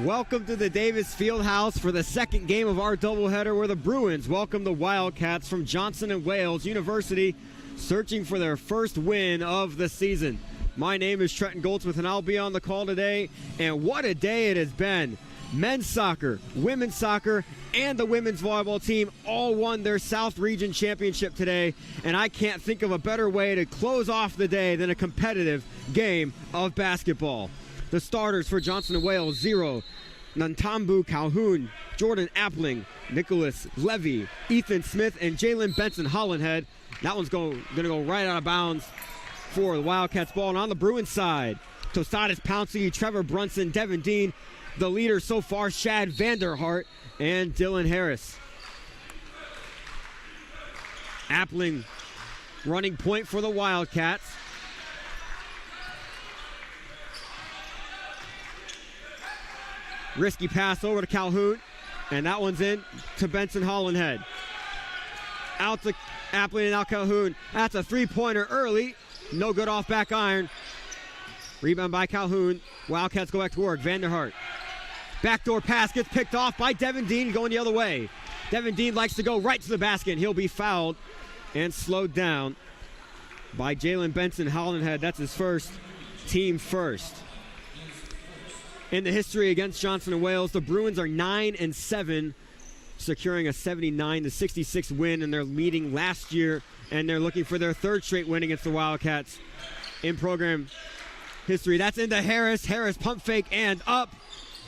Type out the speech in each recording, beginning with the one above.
Welcome to the Davis Fieldhouse for the second game of our doubleheader where the Bruins welcome the Wildcats from Johnson & Wales University, searching for their first win of the season. My name is Trenton Goldsmith and I'll be on the call today, and what a day it has been. Men's soccer, women's soccer, and the women's volleyball team all won their South Region Championship today, and I can't think of a better way to close off the day than a competitive game of basketball. The starters for Johnson & Wales: Zero, Nantambu Calhoun, Jordan Appling, Nicholas Levy, Ethan Smith, and Jalen Benson Hollandhead. That one's going to go right out of bounds for the Wildcats ball. And on the Bruins side, Tostadas Pouncey, Trevor Brunson, Devin Dean. The leader so far, Shad Vanderhart and Dylan Harris. Appling running point for the Wildcats. Risky pass over to Calhoun, and that one's in to Benson Hollandhead. Out to Appling and out Calhoun. That's a three-pointer early. No good off back iron. Rebound by Calhoun. Wildcats go back to work. Vanderhart. Backdoor pass gets picked off by Devin Dean, going the other way. Devin Dean likes to go right to the basket, and he'll be fouled and slowed down by Jalen Benson Hollandhead. That's his first, team first. In the history against Johnson & Wales, the Bruins are 9-7, securing a 79-66 win, and they're leading last year, and they're looking for their third straight win against the Wildcats in program history. That's into Harris. Harris pump fake and up,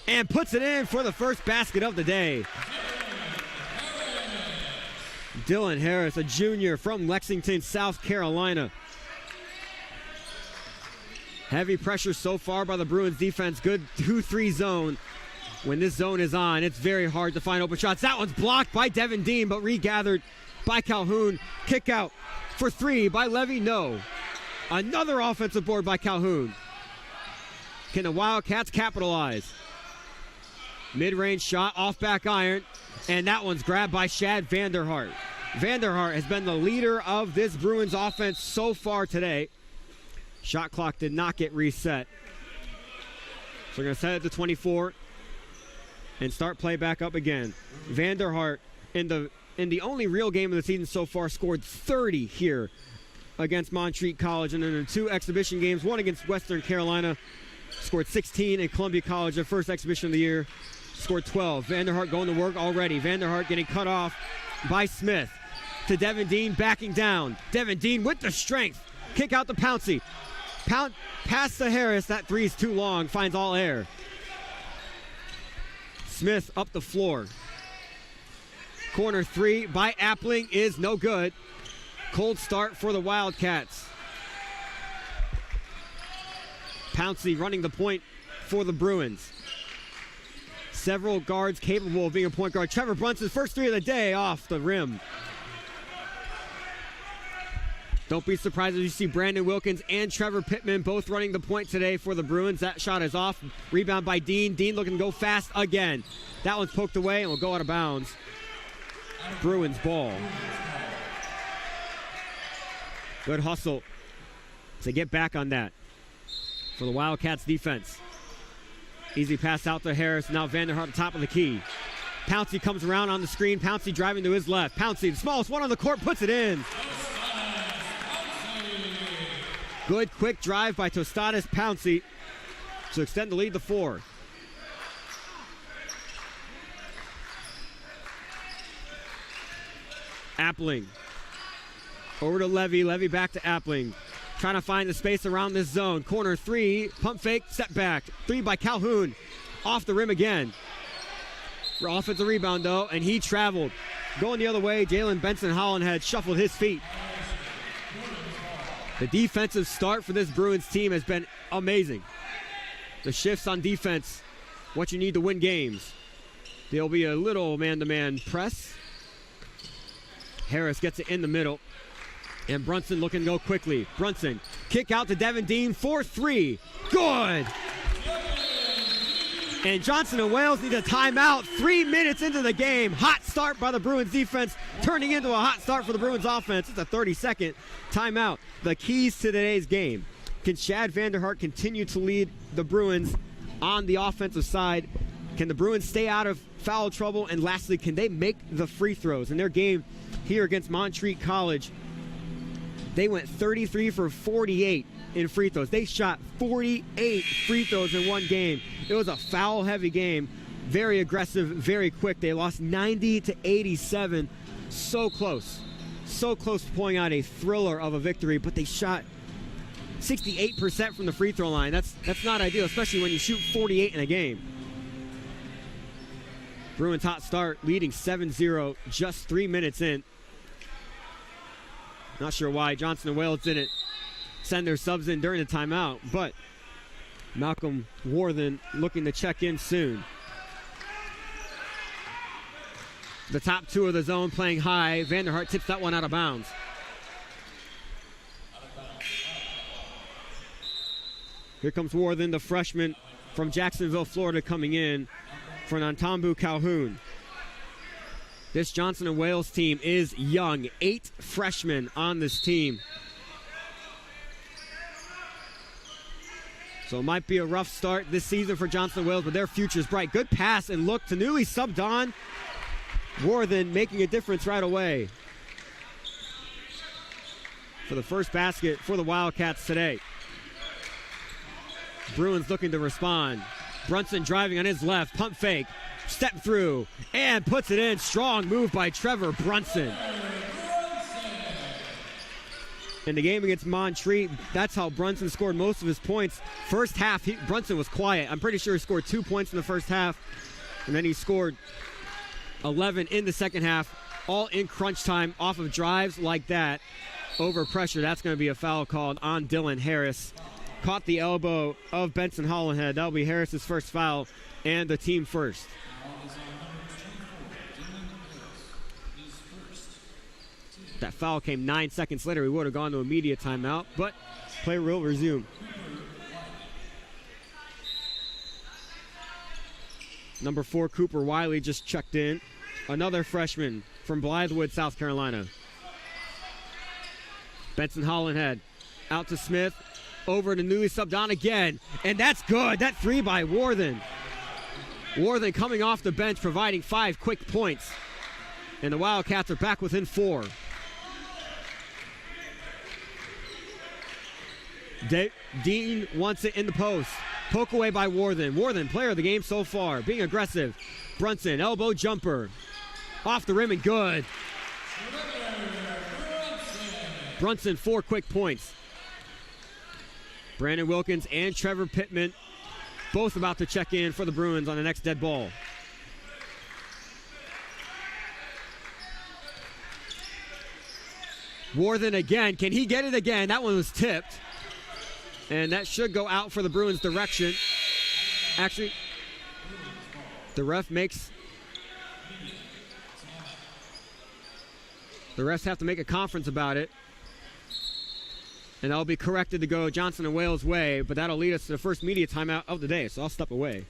and puts it in for the first basket of the day. Dylan Harris, a junior from Lexington, South Carolina. Heavy pressure so far by the Bruins defense. Good 2-3 zone. When this zone is on, it's very hard to find open shots. That one's blocked by Devin Dean, but regathered by Calhoun. Kick out for three by Levy. No. Another offensive board by Calhoun. Can the Wildcats capitalize? Mid-range shot off back iron, and that one's grabbed by Shad Vanderhart. Vanderhart has been the leader of this Bruins offense so far today. Shot clock did not get reset. So we're going to set it to 24 and start play back up again. Vanderhart, in the only real game of the season so far, scored 30 here against Montreat College, and then in two exhibition games, one against Western Carolina, scored 16, and Columbia College, their first exhibition of the year, scored 12. Vanderhart going to work already. Vanderhart getting cut off by Smith. To Devin Dean, backing down. Devin Dean with the strength. Kick out to Pouncey. Pass to Harris. That three is too long. Finds all air. Smith up the floor. Corner three by Appling is no good. Cold start for the Wildcats. Pouncey running the point for the Bruins. Several guards capable of being a point guard. Trevor Brunson's first three of the day off the rim. Don't be surprised if you see Brandon Wilkins and Trevor Pittman both running the point today for the Bruins. That shot is off. Rebound by Dean. Dean looking to go fast again. That one's poked away and will go out of bounds. Bruins ball. Good hustle to get back on that for the Wildcats defense. Easy pass out to Harris. Now Vanderhart at the top of the key. Pouncey comes around on the screen. Pouncey driving to his left. Pouncey, the smallest one on the court, puts it in. Good quick drive by Tostadas Pouncey to extend the lead to 4. Appling. Over to Levy. Levy back to Appling. Trying to find the space around this zone. Corner three. Pump fake. Step back. Three by Calhoun. Off the rim again. Offensive rebound though, and he traveled. Going the other way, Jalen Benson Hollandhead shuffled his feet. The defensive start for this Bruins team has been amazing. The shifts on defense, what you need to win games. There'll be a little man-to-man press. Harris gets it in the middle. And Brunson looking to go quickly. Brunson, kick out to Devin Dean, 4-3. Good! And Johnson & Wales need a timeout 3 minutes into the game. Hot start by the Bruins defense, turning into a hot start for the Bruins offense. It's a 30-second timeout. The keys to today's game. Can Shad Vanderhart continue to lead the Bruins on the offensive side Can the Bruins stay out of foul trouble? And lastly, can they make the free throws? In their game here against Montreat College, they went 33 for 48 in free throws. They shot 48 free throws in one game. It was a foul-heavy game. Very aggressive, very quick. They lost 90-87. So close. So close to pulling out a thriller of a victory, but they shot 68% from the free throw line. That's not ideal, especially when you shoot 48 in a game. Bruins hot start, leading 7-0 just 3 minutes in. Not sure why Johnson and Wales didn't send their subs in during the timeout, but Malcolm Worthen looking to check in soon. The top two of the zone playing high. Vanderhart tips that one out of bounds. Here comes Worthen, the freshman from Jacksonville, Florida, coming in for Nantambu Calhoun. This Johnson and Wales team is young. 8 freshmen on this team. So it might be a rough start this season for Johnson and Wales, but their future is bright. Good pass and look to newly subbed on. Worthen making a difference right away for the first basket for the Wildcats today. Bruins looking to respond. Brunson driving on his left, pump fake, step through, and puts it in. Strong move by Trevor Brunson. In the game against Montreat, that's how Brunson scored most of his points. First half, Brunson was quiet. I'm pretty sure he scored 2 points in the first half, and then he scored 11 in the second half, all in crunch time off of drives like that. Over pressure, that's going to be a foul called on Dylan Harris. Caught the elbow of Benson Hollenhead. That'll be Harris's first foul and the team first. That foul came 9 seconds later. We would have gone to immediate timeout, but play will resume. Number 4, Cooper Wiley just checked in. Another freshman from Blythewood, South Carolina. Benson Hollenhead out to Smith. Over to newly subbed on again. And that's good. That 3 by Worthen. Worthen coming off the bench, providing 5 quick points. And the Wildcats are back within 4. Dean wants it in the post. Poke away by Worthen. Worthen, player of the game so far, being aggressive. Brunson, elbow jumper. Off the rim and good. Brunson, 4 quick points. Brandon Wilkins and Trevor Pittman both about to check in for the Bruins on the next dead ball. Worthen again. Can he get it again? That one was tipped. And that should go out for the Bruins' direction. Actually, the ref makes... The refs have to make a conference about it. And that'll be corrected to go Johnson and Wales' way, but that'll lead us to the first media timeout of the day, so I'll step away.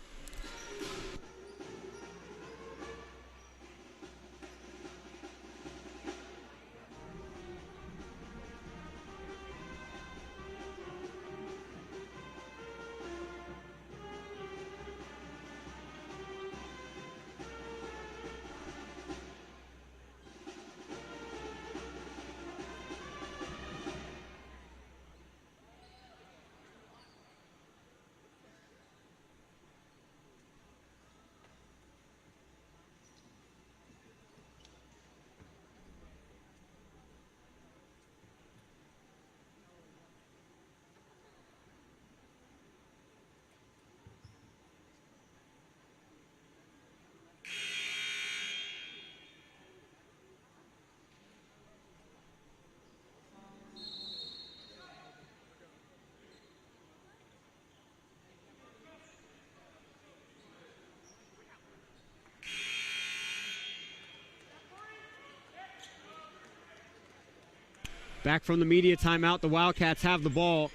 Back from the media timeout, the Wildcats have the ball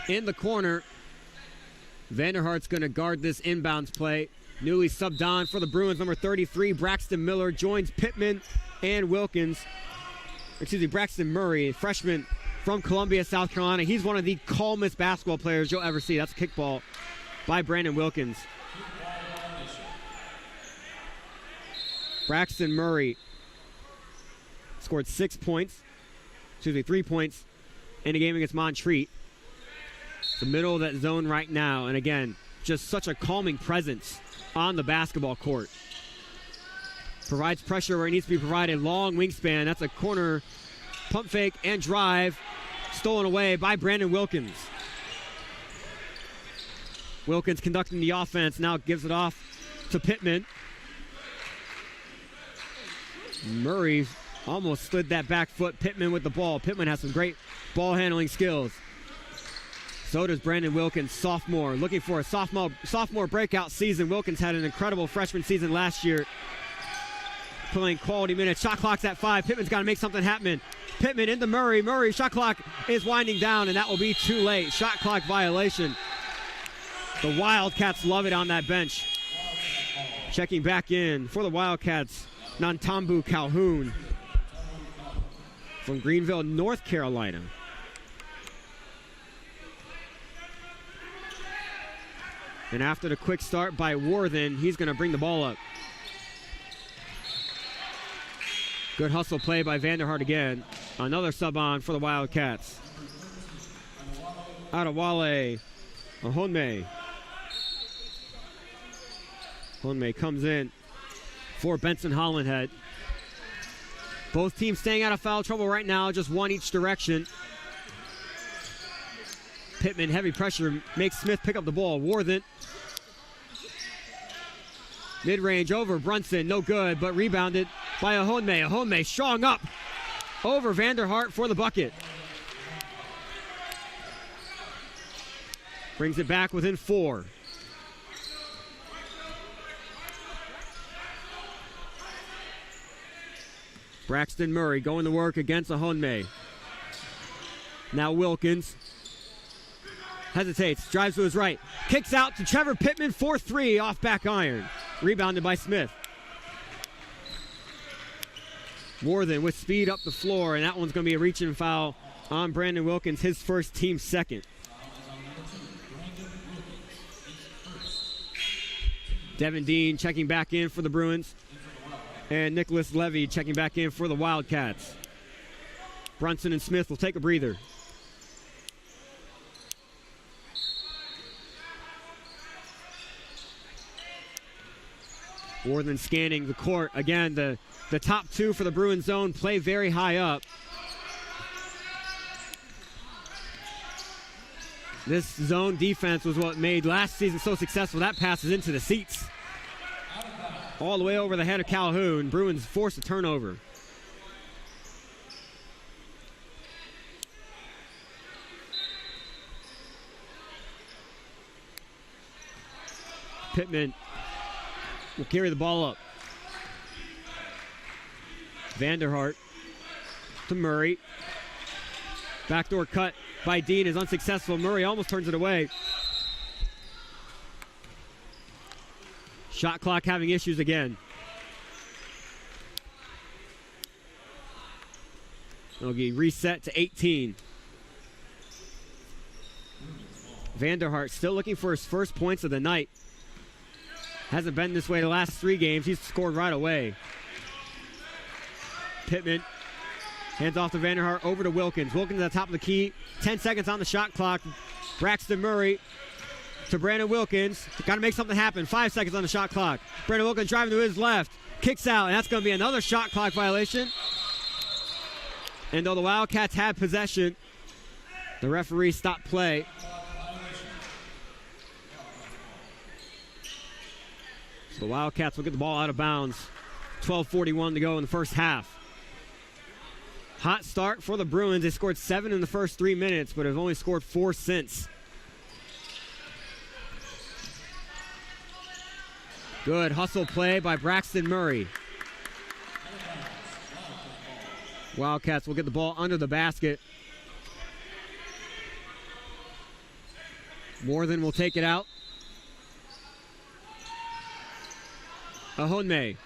in the corner. Vanderhart's going to guard this inbounds play. Newly subbed on for the Bruins, number 33, Braxton Miller, joins Pittman and Wilkins. Braxton Murray, freshman from Columbia, South Carolina. He's one of the calmest basketball players you'll ever see. That's a kickball by Brandon Wilkins. Braxton Murray scored 3 points in a game against Montreat. The middle of that zone right now, and again, just such a calming presence on the basketball court. Provides pressure where it needs to be provided. Long wingspan. That's a corner pump fake and drive. Stolen away by Brandon Wilkins. Wilkins conducting the offense. Now gives it off to Pittman. Murray almost slid that back foot. Pittman with the ball. Pittman has some great ball handling skills. So does Brandon Wilkins, sophomore. Looking for a sophomore breakout season. Wilkins had an incredible freshman season last year, playing quality minutes. Shot clock's at 5. Pittman's got to make something happen. Pittman into Murray. Murray, shot clock is winding down, and that will be too late. Shot clock violation. The Wildcats love it on that bench. Checking back in for the Wildcats, Nantambu Calhoun from Greenville, North Carolina. And after the quick start by Worthen, he's going to bring the ball up. Good hustle play by Vanderhart again. Another sub on for the Wildcats. Adewale Ahonme. Ahonme comes in for Benson Hollandhead. Both teams staying out of foul trouble right now, just one each direction. Pittman, heavy pressure, makes Smith pick up the ball. Worthen. Mid-range over Brunson, no good, but rebounded by Ahonme. Ahonme strong up over Vanderhart for the bucket. Brings it back within 4. Braxton Murray going to work against Ahonme. Now Wilkins. Hesitates, drives to his right, kicks out to Trevor Pittman, 4-3 off back iron. Rebounded by Smith. Worthen with speed up the floor, and that one's going to be a reach-in foul on Brandon Wilkins, his first, team second. Devin Dean checking back in for the Bruins, and Nicholas Levy checking back in for the Wildcats. Brunson and Smith will take a breather. Worthen scanning the court. Again, the top 2 for the Bruins zone play very high up. This zone defense was what made last season so successful. That pass is into the seats. All the way over the head of Calhoun. Bruins force a turnover. Pittman will carry the ball up. Vanderhart to Murray. Backdoor cut by Dean is unsuccessful. Murray almost turns it away. Shot clock having issues again. It'll be reset to 18. Vanderhart still looking for his first points of the night. Hasn't been this way the last 3 games. He's scored right away. Pittman hands off to Vanderhart, over to Wilkins. Wilkins at the top of the key. 10 seconds on the shot clock. Braxton Murray to Brandon Wilkins. Got to make something happen. 5 seconds on the shot clock. Brandon Wilkins driving to his left. Kicks out, and that's going to be another shot clock violation. And though the Wildcats had possession, the referee stopped play. So the Wildcats will get the ball out of bounds. 12:41 to go in the first half. Hot start for the Bruins. They scored 7 in the first 3 minutes, but have only scored 4 since. Good hustle play by Braxton Murray. Wildcats will get the ball under the basket. Worthen will take it out. Ahonme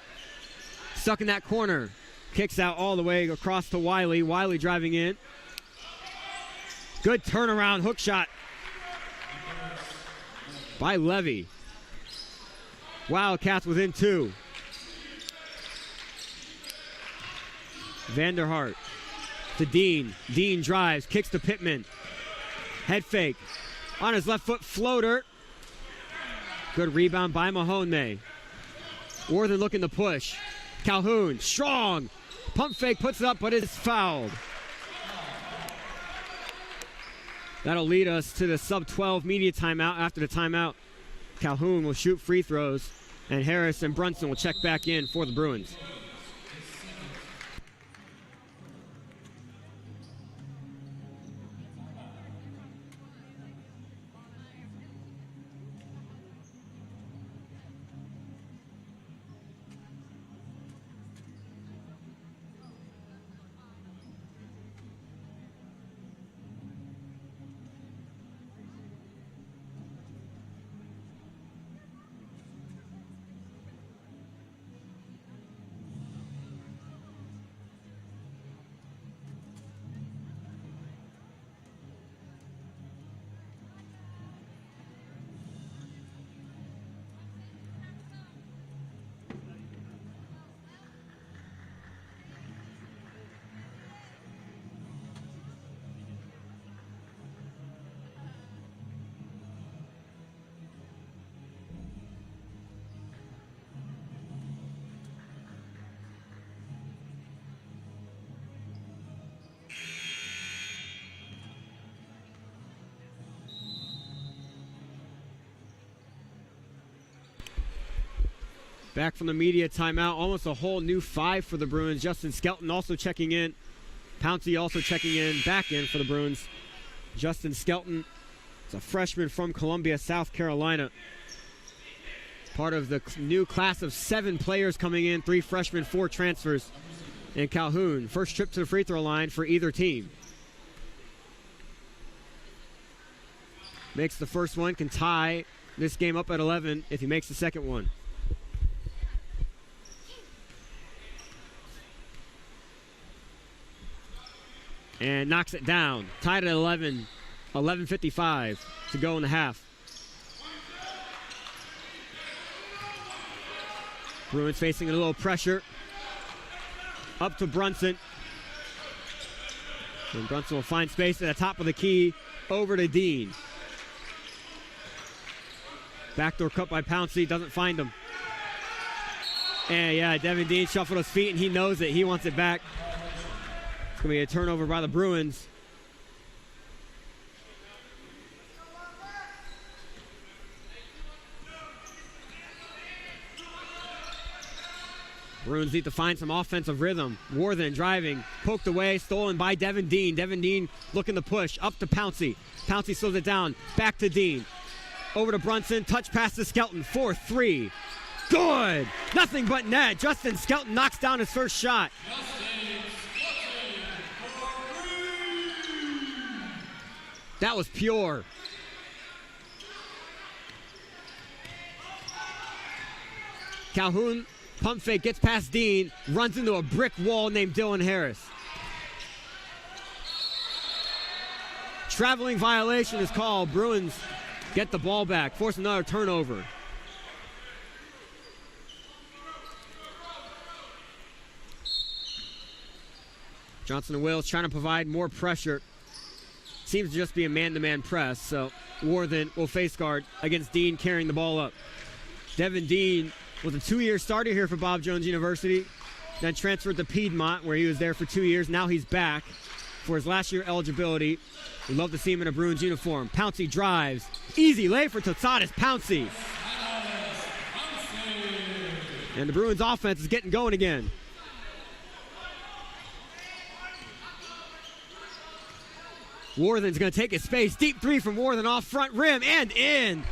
stuck in that corner. Kicks out all the way across to Wiley. Wiley driving in. Good turnaround hook shot by Levy. Wildcats within 2. Vanderhart to Dean. Dean drives, kicks to Pittman. Head fake. On his left foot, floater. Good rebound by Mahone. Worthen looking to push. Calhoun, strong. Pump fake, puts it up, but it's fouled. That'll lead us to the sub-12 media timeout. After the timeout, Calhoun will shoot free throws, and Harris and Brunson will check back in for the Bruins. Back from the media timeout, almost a whole new 5 for the Bruins. Justin Skelton also checking in. Pouncey also checking in, back in for the Bruins. Justin Skelton is a freshman from Columbia, South Carolina. Part of the new class of 7 players coming in, 3 freshmen, 4 transfers. And Calhoun, first trip to the free throw line for either team. Makes the first one, can tie this game up at 11 if he makes the second one. And knocks it down. Tied at 11. 11:55 to go in the half. Bruins facing a little pressure. Up to Brunson. And Brunson will find space at the top of the key. Over to Dean. Backdoor cut by Pouncey. Doesn't find him. And yeah, Devin Dean shuffled his feet and he knows it. He wants it back. It's going to be a turnover by the Bruins. Bruins need to find some offensive rhythm. Worthen driving, poked away, stolen by Devin Dean. Devin Dean looking to push, up to Pouncey. Pouncey slows it down, back to Dean. Over to Brunson, touch pass to Skelton, 4-3. Good! Nothing but net. Justin Skelton knocks down his first shot. That was pure. Calhoun, pump fake, gets past Dean, runs into a brick wall named Dylan Harris. Traveling violation is called. Bruins get the ball back, force another turnover. Johnson and Wills trying to provide more pressure. Seems to just be a man-to-man press, so Worthen will face guard against Dean carrying the ball up. Devin Dean was a 2-year starter here for Bob Jones University, then transferred to Piedmont where he was there for 2 years. Now he's back for his last year eligibility. We'd love to see him in a Bruins uniform. Pouncey drives. Easy lay for Totsatis Pouncey. And the Bruins offense is getting going again. Worthen's going to take his space. Deep 3 from Worthen off front rim and in.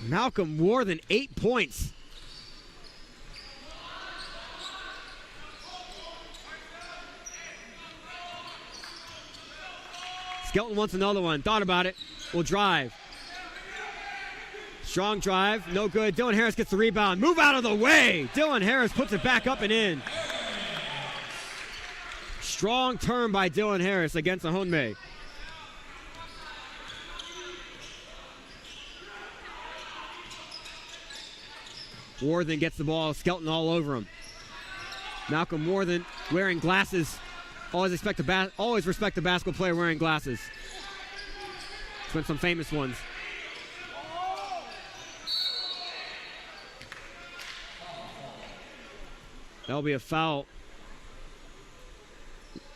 Malcolm Worthen, 8 points. Skelton wants another one. Thought about it. Will drive. Strong drive. No good. Dylan Harris gets the rebound. Move out of the way. Dylan Harris puts it back up and in. Strong turn by Dylan Harris against Mahone. Worthen gets the ball. Skelton all over him. Malcolm Worthen wearing glasses. Always respect the basketball player wearing glasses. It's been some famous ones. That'll be a foul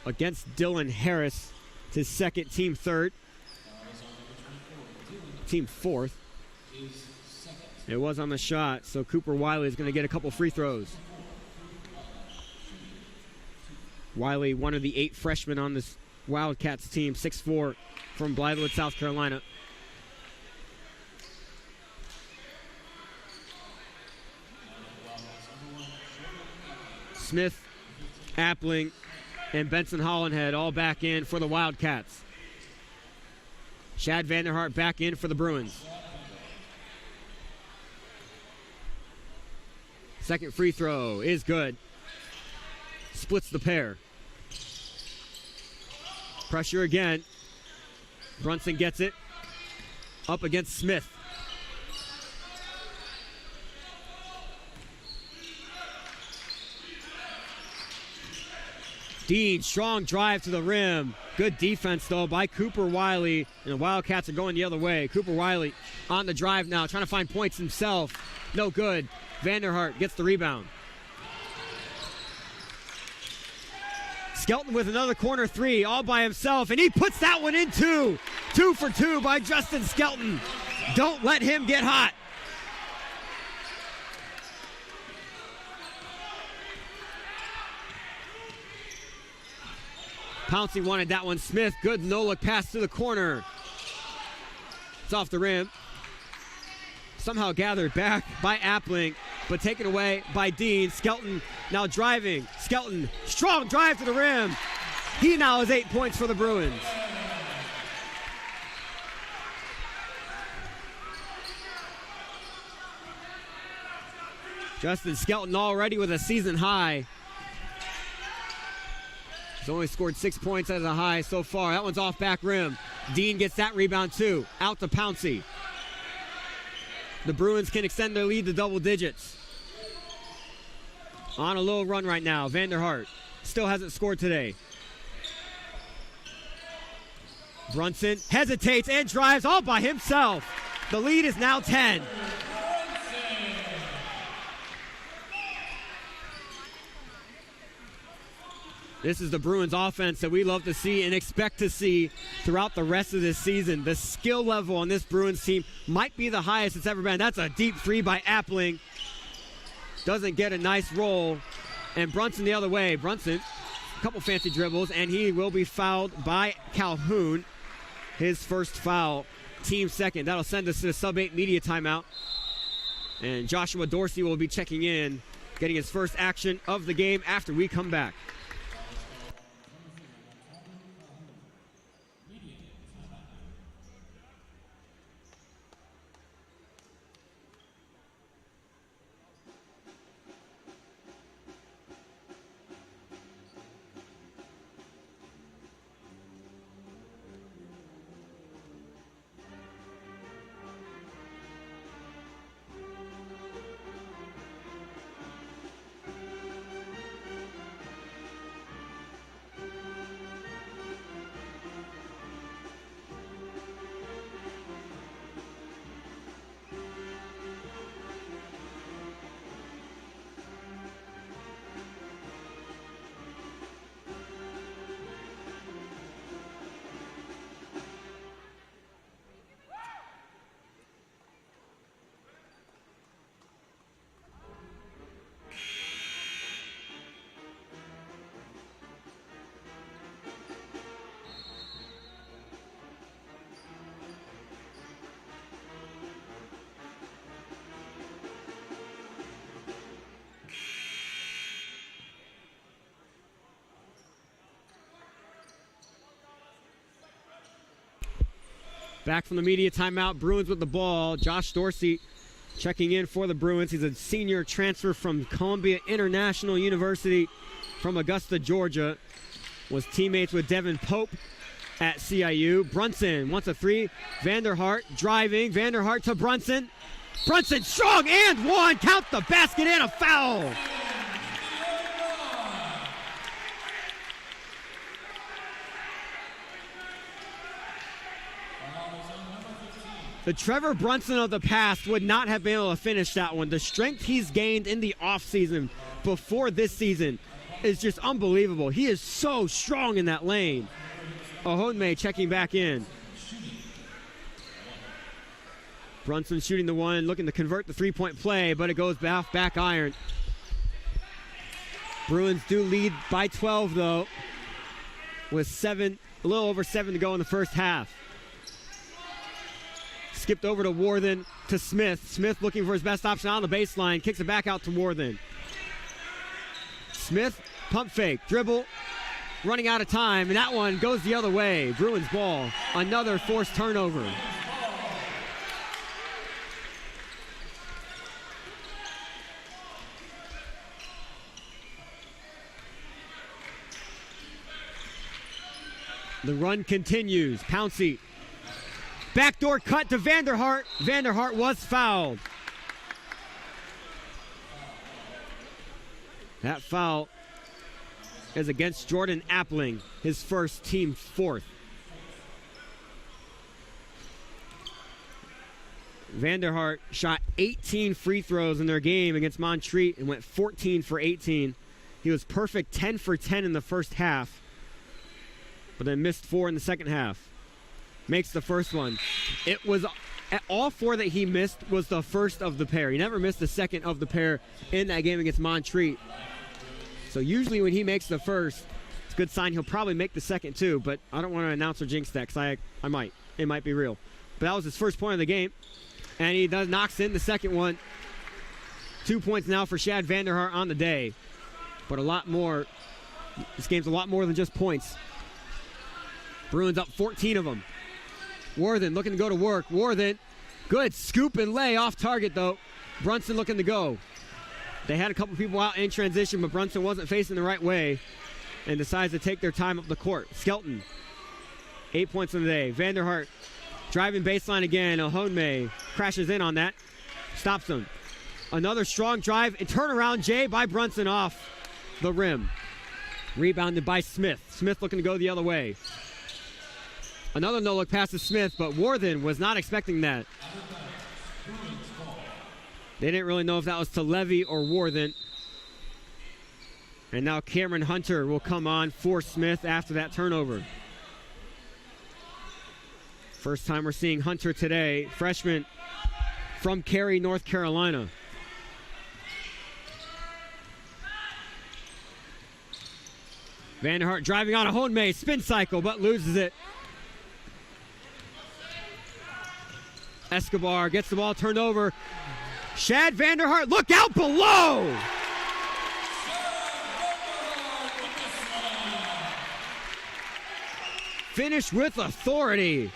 against Dylan Harris. It's his second, team third. Team fourth. It was on the shot, so Cooper Wiley is going to get a couple free throws. Wiley, one of the 8 freshmen on this Wildcats team, 6'4", from Blythewood, South Carolina. Smith, Appling, and Benson Hollenhead all back in for the Wildcats. Chad Vanderhart back in for the Bruins. Second free throw is good. Splits the pair. Pressure again. Brunson gets it. Up against Smith. Dean, strong drive to the rim. Good defense, though, by Cooper Wiley. And the Wildcats are going the other way. Cooper Wiley on the drive now, trying to find points himself. No good. Vanderhart gets the rebound. Skelton with another corner three, all by himself, and he puts that one in two. 2 for 2 by Justin Skelton. Don't let him get hot. Pouncey wanted that one. Smith, good no-look pass to the corner. It's off the rim. Somehow gathered back by Appling, but taken away by Dean. Skelton now driving. Skelton, strong drive to the rim. He now has 8 points for the Bruins. Justin Skelton already with a season high. He's only scored 6 points as a high so far. That one's off back rim. Dean gets that rebound too. Out to Pouncey. The Bruins can extend their lead to double digits. On a little run right now. Vanderhart still hasn't scored today. Brunson hesitates and drives all by himself. The lead is now 10. This is the Bruins offense that we love to see and expect to see throughout the rest of this season. The skill level on this Bruins team might be the highest it's ever been. That's a deep three by Appling. Doesn't get a nice roll. And Brunson the other way. Brunson, a couple fancy dribbles, and he will be fouled by Calhoun. His first foul, team second. That'll send us to the sub-8 media timeout. And Joshua Dorsey will be checking in, getting his first action of the game after we come back. Back from the media timeout, Bruins with the ball. Josh Dorsey checking in for the Bruins. He's a senior transfer from Columbia International University from Augusta, Georgia. Was teammates with Devin Pope at CIU. Brunson wants a three. Vanderhart driving. Vanderhart to Brunson. Brunson strong and one. Count the basket and a foul. The Trevor Brunson of the past would not have been able to finish that one. The strength he's gained in the offseason before this season is just unbelievable. He is so strong in that lane. Ohonme checking back in. Brunson shooting the one, looking to convert the three-point play, but it goes back iron. Bruins do lead by 12, though, with a little over 7 to go in the first half. Skipped over to Worthen to Smith. Smith looking for his best option on the baseline. Kicks it back out to Worthen. Smith, pump fake, dribble, running out of time, and that one goes the other way. Bruins ball. Another forced turnover. The run continues. Pouncey. Backdoor cut to Vanderhart. Vanderhart was fouled. That foul is against Jordan Appling, his first, team fourth. Vanderhart shot 18 free throws in their game against Montreat and went 14 for 18. He was perfect 10 for 10 in the first half, but then missed 4 in the second half. Makes the first one. It was all 4 that he missed was the first of the pair. He never missed the second of the pair in that game against Montreat. So usually when he makes the first, it's a good sign he'll probably make the second too, but I don't want to announce or jinx that because I might. It might be real. But that was his first point of the game, and he knocks in the second one. 2 points now for Shad Vanderhart on the day, but a lot more. This game's a lot more than just points. Bruins up 14 of them. Worthen looking to go to work. Worthen, good scoop and lay off target though. Brunson looking to go. They had a couple people out in transition, but Brunson wasn't facing the right way and decides to take their time up the court. Skelton, 8 points on the day. Vanderhart driving baseline again. Ohonme crashes in on that. Stops him. Another strong drive and turnaround Jay by Brunson off the rim. Rebounded by Smith. Smith looking to go the other way. Another no-look pass to Smith, but Worthen was not expecting that. They didn't really know if that was to Levy or Worthen. And now Cameron Hunter will come on for Smith after that turnover. First time we're seeing Hunter today, freshman from Cary, North Carolina. Vanderhart driving on Ohonme, spin cycle, but loses it. Escobar gets the ball turned over. Shad Vanderhart, look out below! Finish with authority.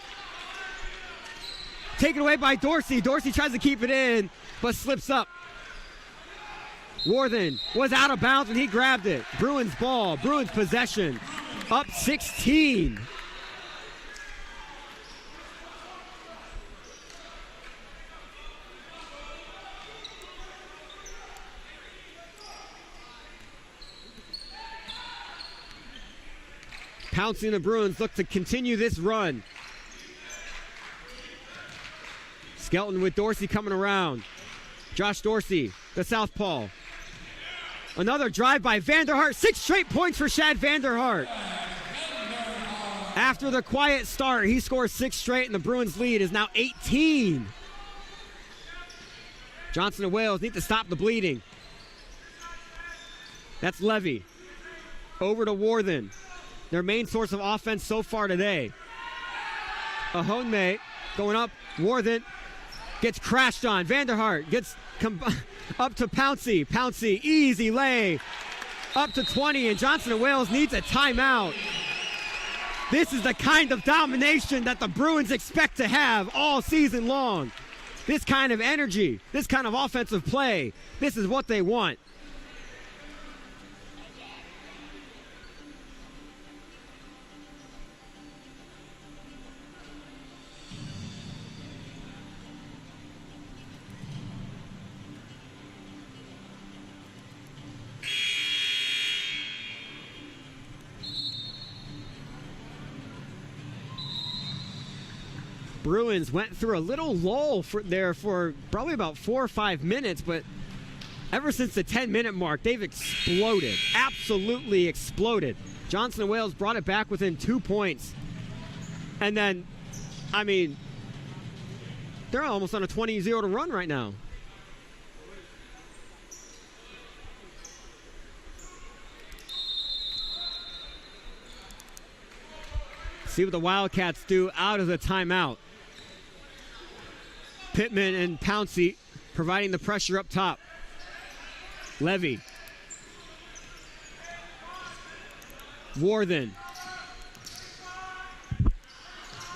Taken away by Dorsey. Dorsey tries to keep it in, but slips up. Worthen was out of bounds and he grabbed it. Bruins ball, Bruins possession. Up 16. Pouncing the Bruins look to continue this run. Skelton with Dorsey coming around. Josh Dorsey, the southpaw. Another drive by Vanderhart. 6 straight points for Shad Vanderhart. After the quiet start, he scores 6 straight, and the Bruins lead is now 18. Johnson and Wales need to stop the bleeding. That's Levy. Over to Worthen. Their main source of offense so far today. Ohonme going up. Worthen gets crashed on. Vanderhart gets up to Pouncey. Pouncey, easy lay. Up to 20, and Johnson and Wales needs a timeout. This is the kind of domination that the Bruins expect to have all season long. This kind of energy, this kind of offensive play, this is what they want. Bruins went through a little lull for probably about 4 or 5 minutes, but ever since the 10-minute mark, they've exploded, absolutely exploded. Johnson and Wales brought it back within 2 points. And then, I mean, they're almost on a 20-0 to run right now. See what the Wildcats do out of the timeout. Pittman and Pouncey providing the pressure up top. Levy. Worthen.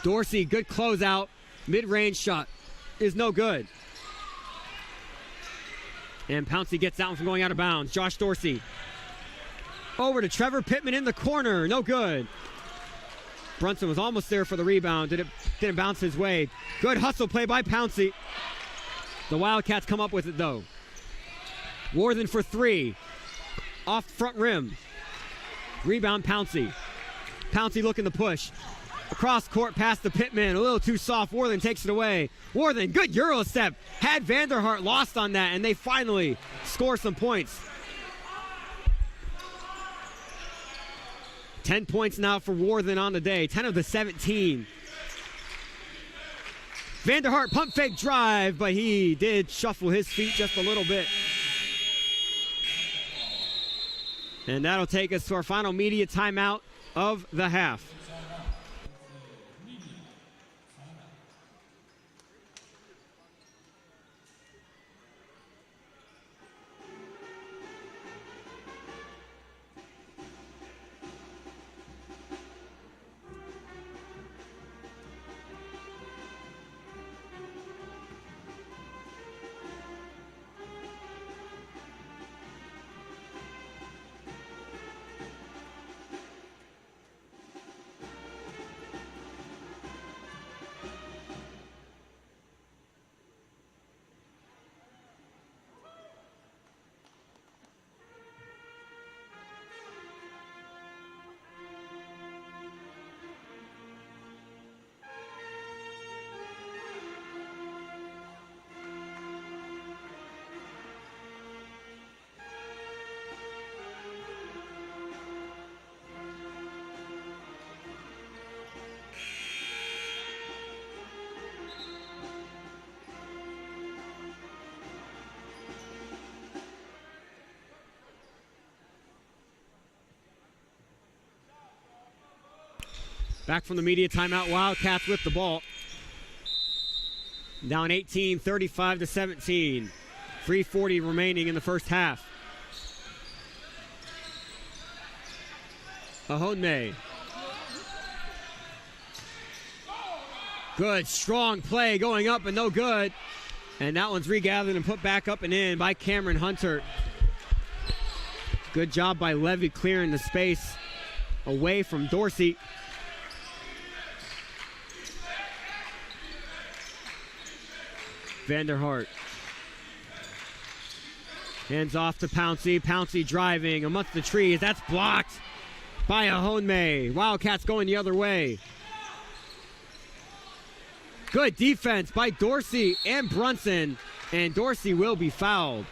Dorsey, good closeout. Mid-range shot is no good. And Pouncey gets that one from going out of bounds. Josh Dorsey. Over to Trevor Pittman in the corner. No good. Brunson was almost there for the rebound. Didn't bounce his way. Good hustle play by Pouncey. The Wildcats come up with it, though. Worthen for 3. Off the front rim. Rebound, Pouncey. Pouncey looking to push. Across court, past the Pittman. A little too soft. Worthen takes it away. Worthen, good Euro step. Had Vanderhart lost on that, and they finally score some points. 10 points now for Worthen on the day. 10 of the 17. Vanderhart pump fake drive, but he did shuffle his feet just a little bit. And that'll take us to our final media timeout of the half. Back from the media timeout, Wildcats with the ball. Down 18, 35 to 17. 3:40 remaining in the first half. Ahonme. Good, strong play going up and no good. And that one's regathered and put back up and in by Cameron Hunter. Good job by Levy clearing the space away from Dorsey. Vanderhart. Hands off to Pouncey. Pouncey driving amongst the trees. That's blocked by Ahonme. Wildcats going the other way. Good defense by Dorsey and Brunson. And Dorsey will be fouled.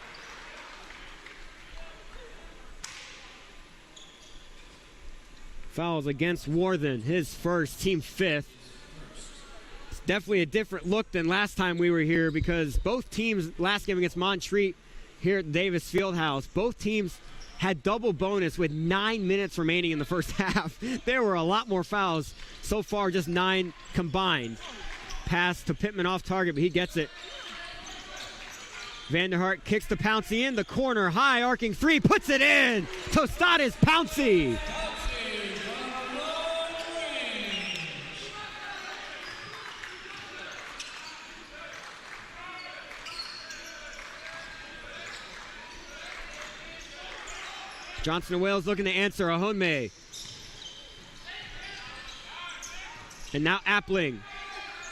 Fouls against Worthen, his first, team 5th. Definitely a different look than last time we were here because both teams, last game against Montreat here at Davis Fieldhouse, both teams had double bonus with 9 minutes remaining in the first half. There were a lot more fouls. So far, just 9 combined. Pass to Pittman off target, but he gets it. Vanderhart kicks to Pouncey in the corner. High arcing 3, puts it in. Tostadas Pouncey. Johnson and Wales looking to answer. Ahonme. And now Appling.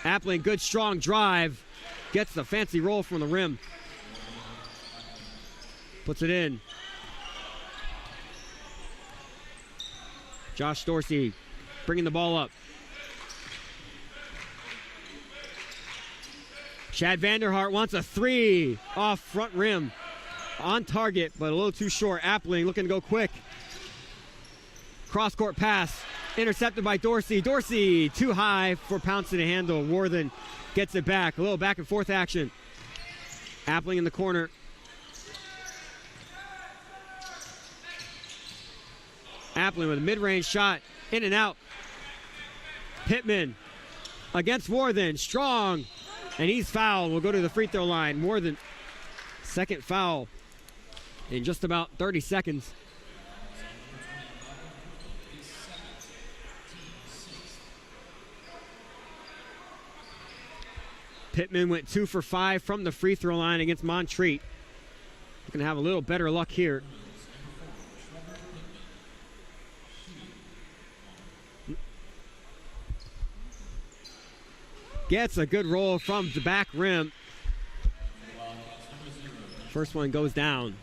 Appling, good strong drive. Gets the fancy roll from the rim. Puts it in. Josh Dorsey bringing the ball up. Chad Vanderhart wants a three off front rim. On target, but a little too short. Appling looking to go quick. Cross-court pass. Intercepted by Dorsey. Dorsey too high for Pouncey to handle. Worthen gets it back. A little back and forth action. Appling in the corner. Appling with a mid-range shot. In and out. Pittman against Worthen. Strong. And he's fouled. We'll go to the free throw line. Worthen, second foul in just about 30 seconds. Pittman went 2 for 5 from the free throw line against Montreat. Looking to have a little better luck here. Gets a good roll from the back rim. First one goes down.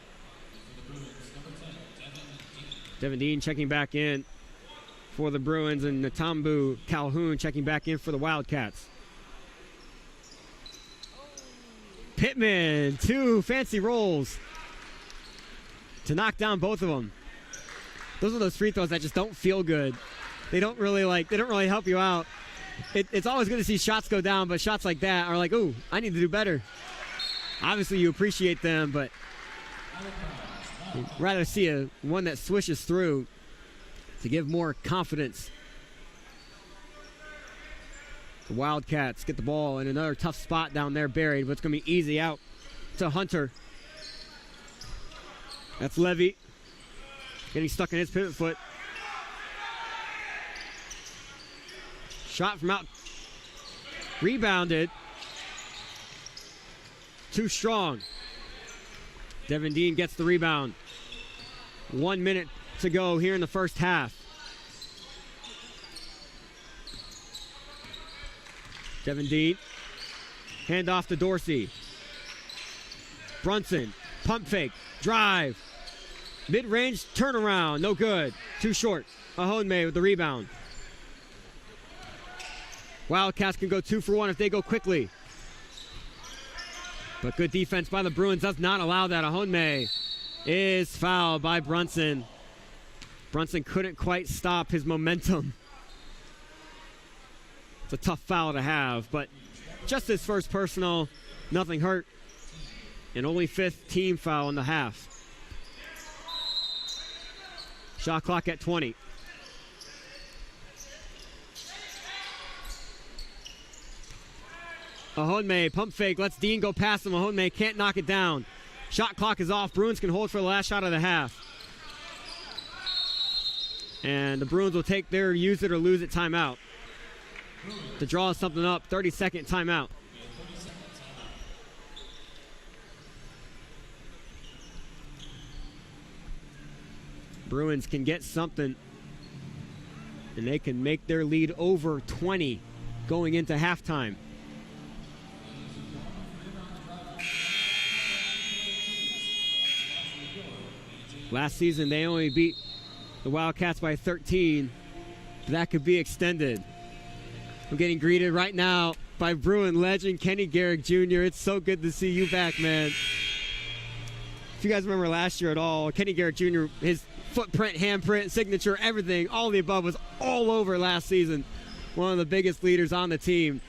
Devin Dean checking back in for the Bruins, and Natambu Calhoun checking back in for the Wildcats. Pittman, 2 fancy rolls to knock down both of them. Those are those free throws that just don't feel good. They don't really help you out. It's always good to see shots go down, but shots like that are like, ooh, I need to do better. Obviously, you appreciate them, but you'd rather see one that swishes through to give more confidence. The Wildcats get the ball in another tough spot down there buried, but it's going to be easy out to Hunter. That's Levy getting stuck in his pivot foot. Shot from out. Rebounded. Too strong. Devin Dean gets the rebound. 1 minute to go here in the first half. Devin Dean. Hand off to Dorsey. Brunson. Pump fake. Drive. Mid-range turnaround. No good. Too short. Ahonme with the rebound. Wildcats can go 2 for 1 if they go quickly. But good defense by the Bruins does not allow that. Ahonme is fouled by Brunson. Brunson couldn't quite stop his momentum. It's a tough foul to have, but just his first personal, nothing hurt. And only 5th team foul in the half. Shot clock at 20. Ahonme, pump fake, lets Dean go past him. Ahonme can't knock it down. Shot clock is off. Bruins can hold for the last shot of the half. And the Bruins will take their use it or lose it timeout to draw something up. 30-second timeout. Bruins can get something, and they can make their lead over 20 going into halftime. Last season, they only beat the Wildcats by 13. That could be extended. I'm getting greeted right now by Bruin legend Kenny Garrick Jr. It's so good to see you back, man. If you guys remember last year at all, Kenny Garrick Jr., his footprint, handprint, signature, everything, all the above was all over last season. One of the biggest leaders on the team.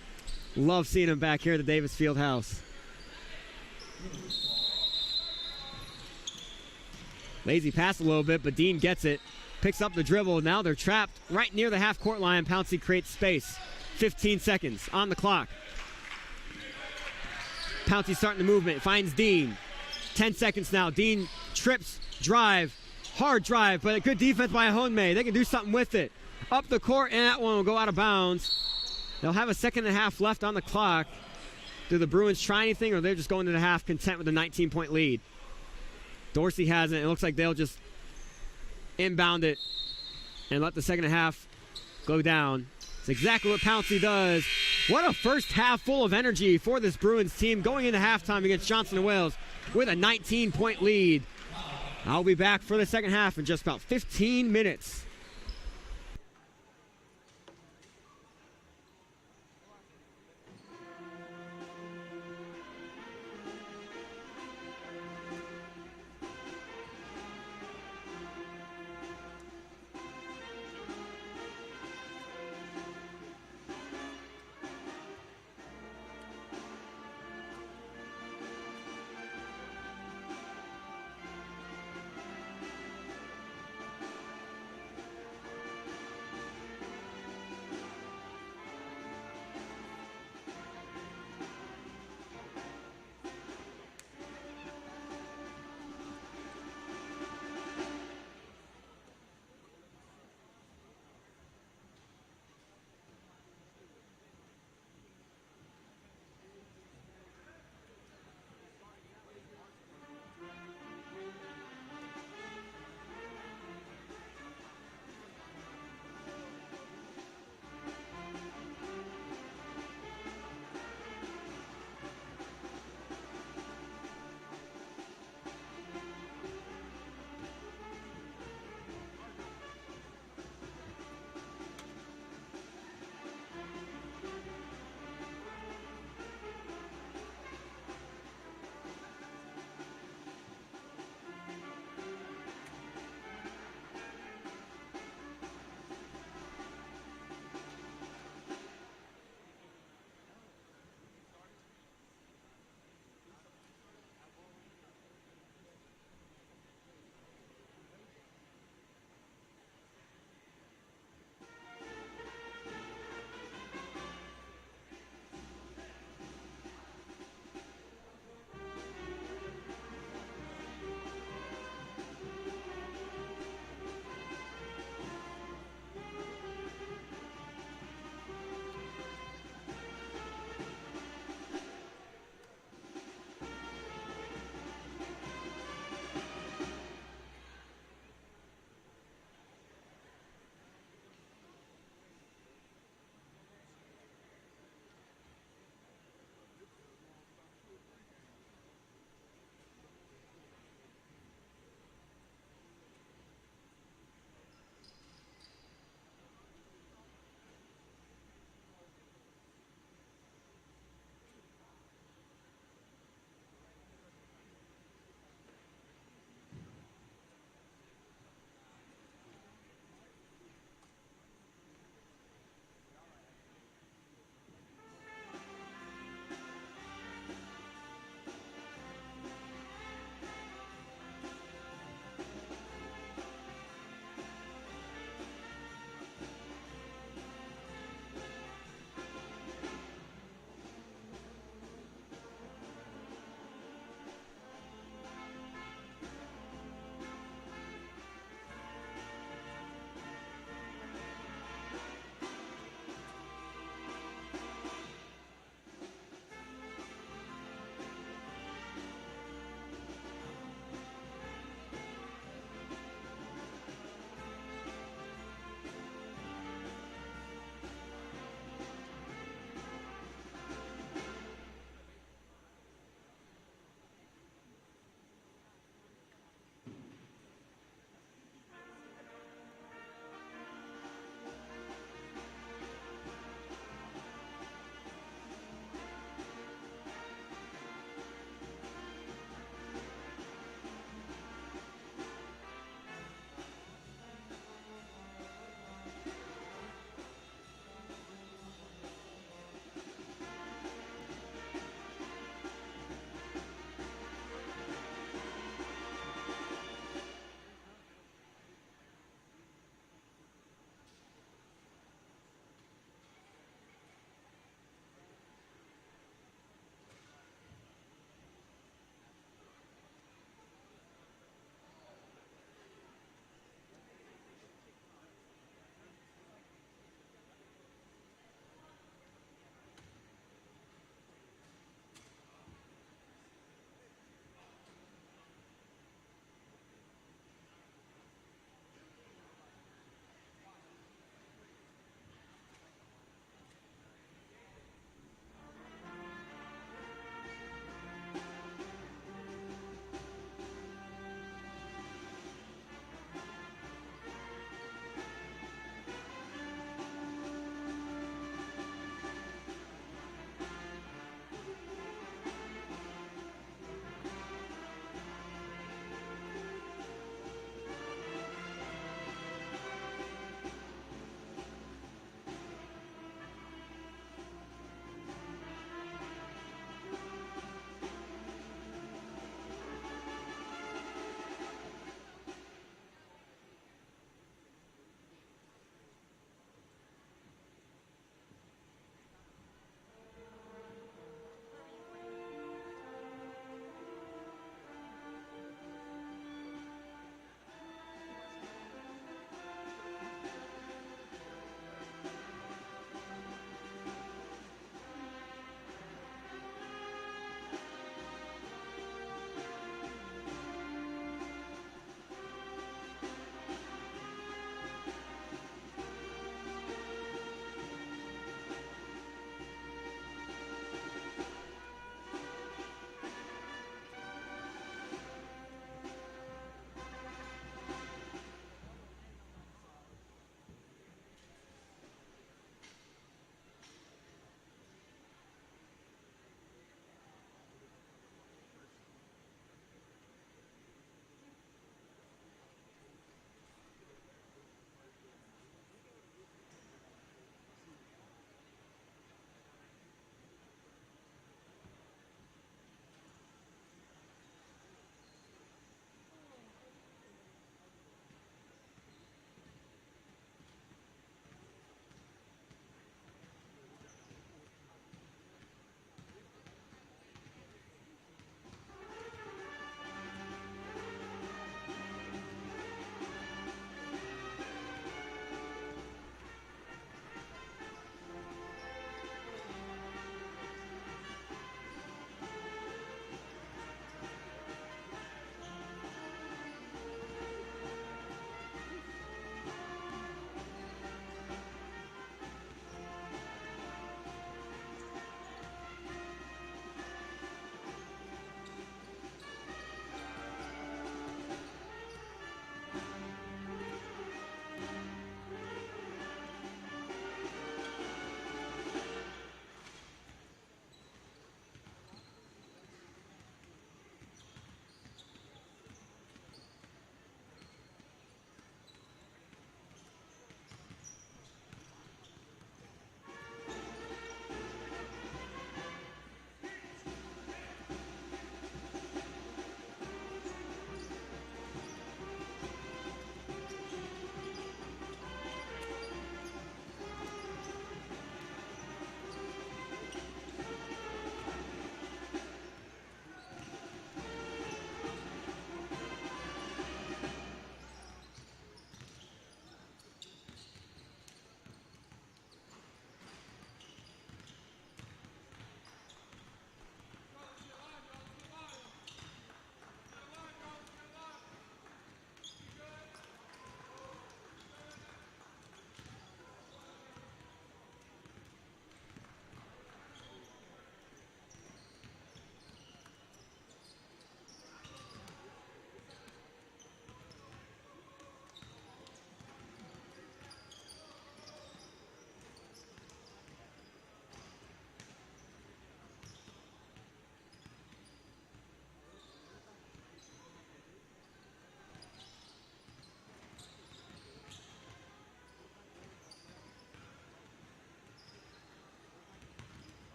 Love seeing him back here at the Davis Fieldhouse. Lazy pass a little bit, but Dean gets it. Picks up the dribble. Now they're trapped right near the half-court line. Pouncey creates space. 15 seconds on the clock. Pouncey starting the movement. Finds Dean. 10 seconds now. Dean trips, drive. Hard drive, but a good defense by Ahonme. They can do something with it. Up the court, and that one will go out of bounds. They'll have a second and a half left on the clock. Do the Bruins try anything, or they're just going to the half content with a 19-point lead? Dorsey hasn't. It looks like they'll just inbound it and let the second half go down. It's exactly what Pouncey does. What a first half full of energy for this Bruins team going into halftime against Johnson & Wales with a 19-point lead. I'll be back for the second half in just about 15 minutes.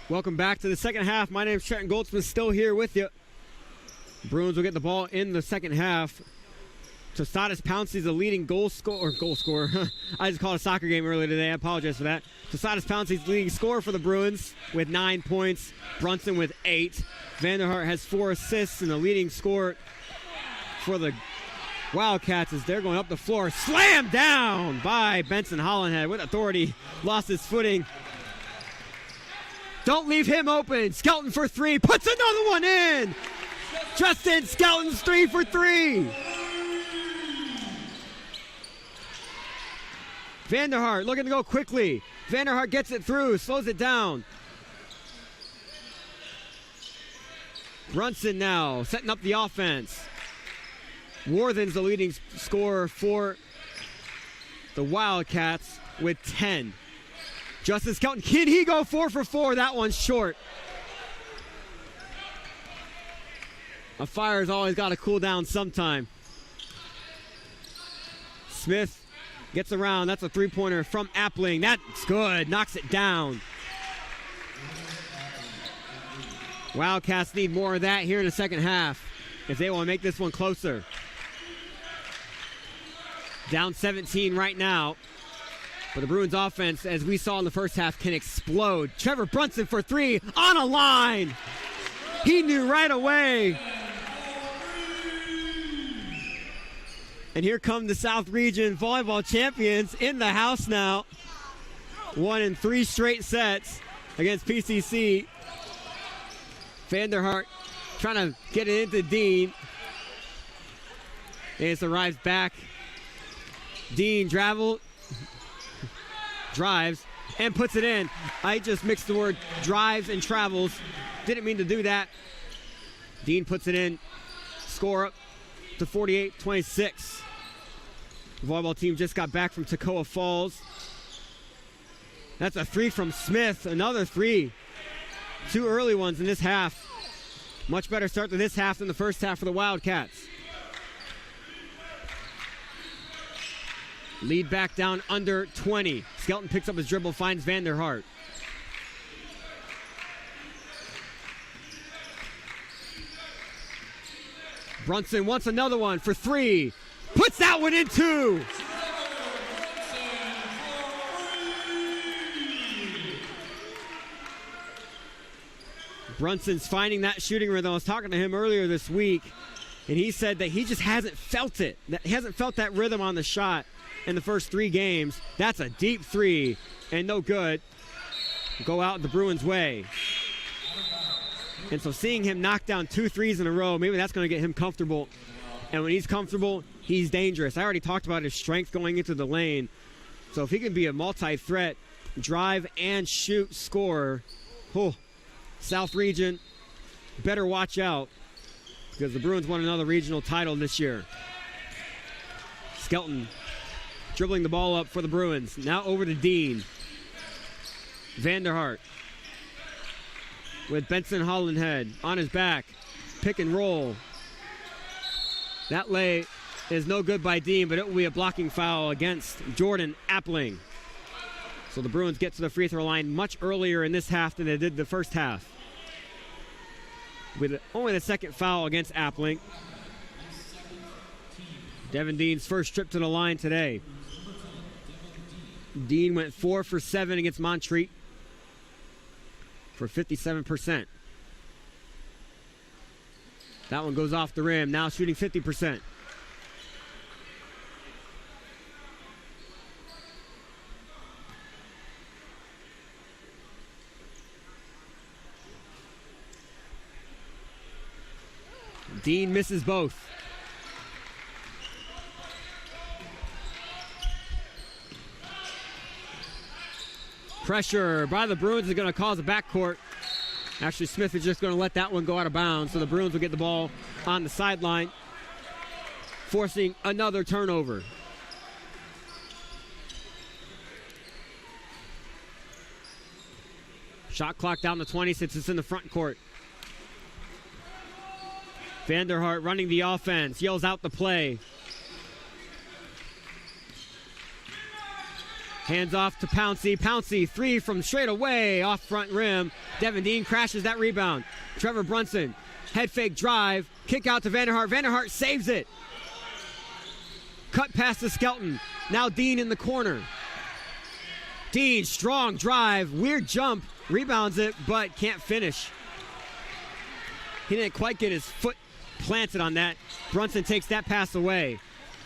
Welcome back to the second half. My name is Trenton Goldsmith, still here with you. Bruins will get the ball in the second half. Tosadas Pouncey is the leading goal scorer. I just called a soccer game earlier today. I apologize for that. Tosadas Pouncey is the leading scorer for the Bruins with 9 points. Brunson with 8. Vanderhart has 4 assists, and the leading scorer for the Wildcats as they're going up the floor. Slammed down by Benson Hollenhead with authority. Lost his footing. Don't leave him open. Skelton for 3. Puts another one in. Justin Skelton's 3 for 3. Vanderhart looking to go quickly. Vanderhart gets it through, slows it down. Brunson now setting up the offense. Worthen's the leading scorer for the Wildcats with 10. Justin Skelton, can he go 4 for 4? That one's short. A fire's always got to cool down sometime. Smith gets around. That's a three-pointer from Appling. That's good. Knocks it down. Wildcats need more of that here in the second half if they want to make this one closer. Down 17 right now. But the Bruins offense, as we saw in the first half, can explode. Trevor Brunson for 3 on a line. He knew right away. And here come the South Region volleyball champions in the house now. Won in 3 straight sets against PCC. Vanderhart trying to get it into Dean. It arrives back. Dean drives and puts it in. I just mixed the word drives and travels. Didn't mean to do that. Dean puts it in. Score up to 48-26. The volleyball team just got back from Toccoa Falls. That's a 3 from Smith. Another 3. 2 early ones in this half. Much better start to this half than the first half for the Wildcats. Lead back down under 20. Skelton picks up his dribble, finds Vanderhart. Brunson wants another one for 3. Puts that one in 2. Brunson's finding that shooting rhythm. I was talking to him earlier this week, and he said that he just hasn't felt it. He hasn't felt that rhythm on the shot in the first 3 games. That's a deep 3 and no good. Go out the Bruins' way. And so seeing him knock down 2 threes in a row, maybe that's going to get him comfortable. And when he's comfortable, he's dangerous. I already talked about his strength going into the lane. So if he can be a multi-threat, drive and shoot scorer, South Region better watch out because the Bruins won another regional title this year. Skelton dribbling the ball up for the Bruins. Now over to Dean. Vanderhart with Benson Hollenhead on his back. Pick and roll. That lay is no good by Dean, but it will be a blocking foul against Jordan Appling. So the Bruins get to the free throw line much earlier in this half than they did the first half. With only the second foul against Appling. Devin Dean's first trip to the line today. Dean went 4 for 7 against Montreat for 57%. That one goes off the rim, now shooting 50%. Dean misses both. Pressure by the Bruins is going to cause a backcourt. Actually, Smith is just going to let that one go out of bounds, so the Bruins will get the ball on the sideline, forcing another turnover. Shot clock down to 20 since it's in the front court. Vanderhart running the offense, yells out the play. Hands off to Pouncey. Pouncey, three from straight away, off front rim. Devin Dean crashes that rebound. Trevor Brunson, head fake drive, kick out to Vanderhart. Vanderhart saves it. Cut pass to Skelton. Now Dean in the corner. Dean, strong drive, weird jump, rebounds it, but can't finish. He didn't quite get his foot planted on that. Brunson takes that pass away.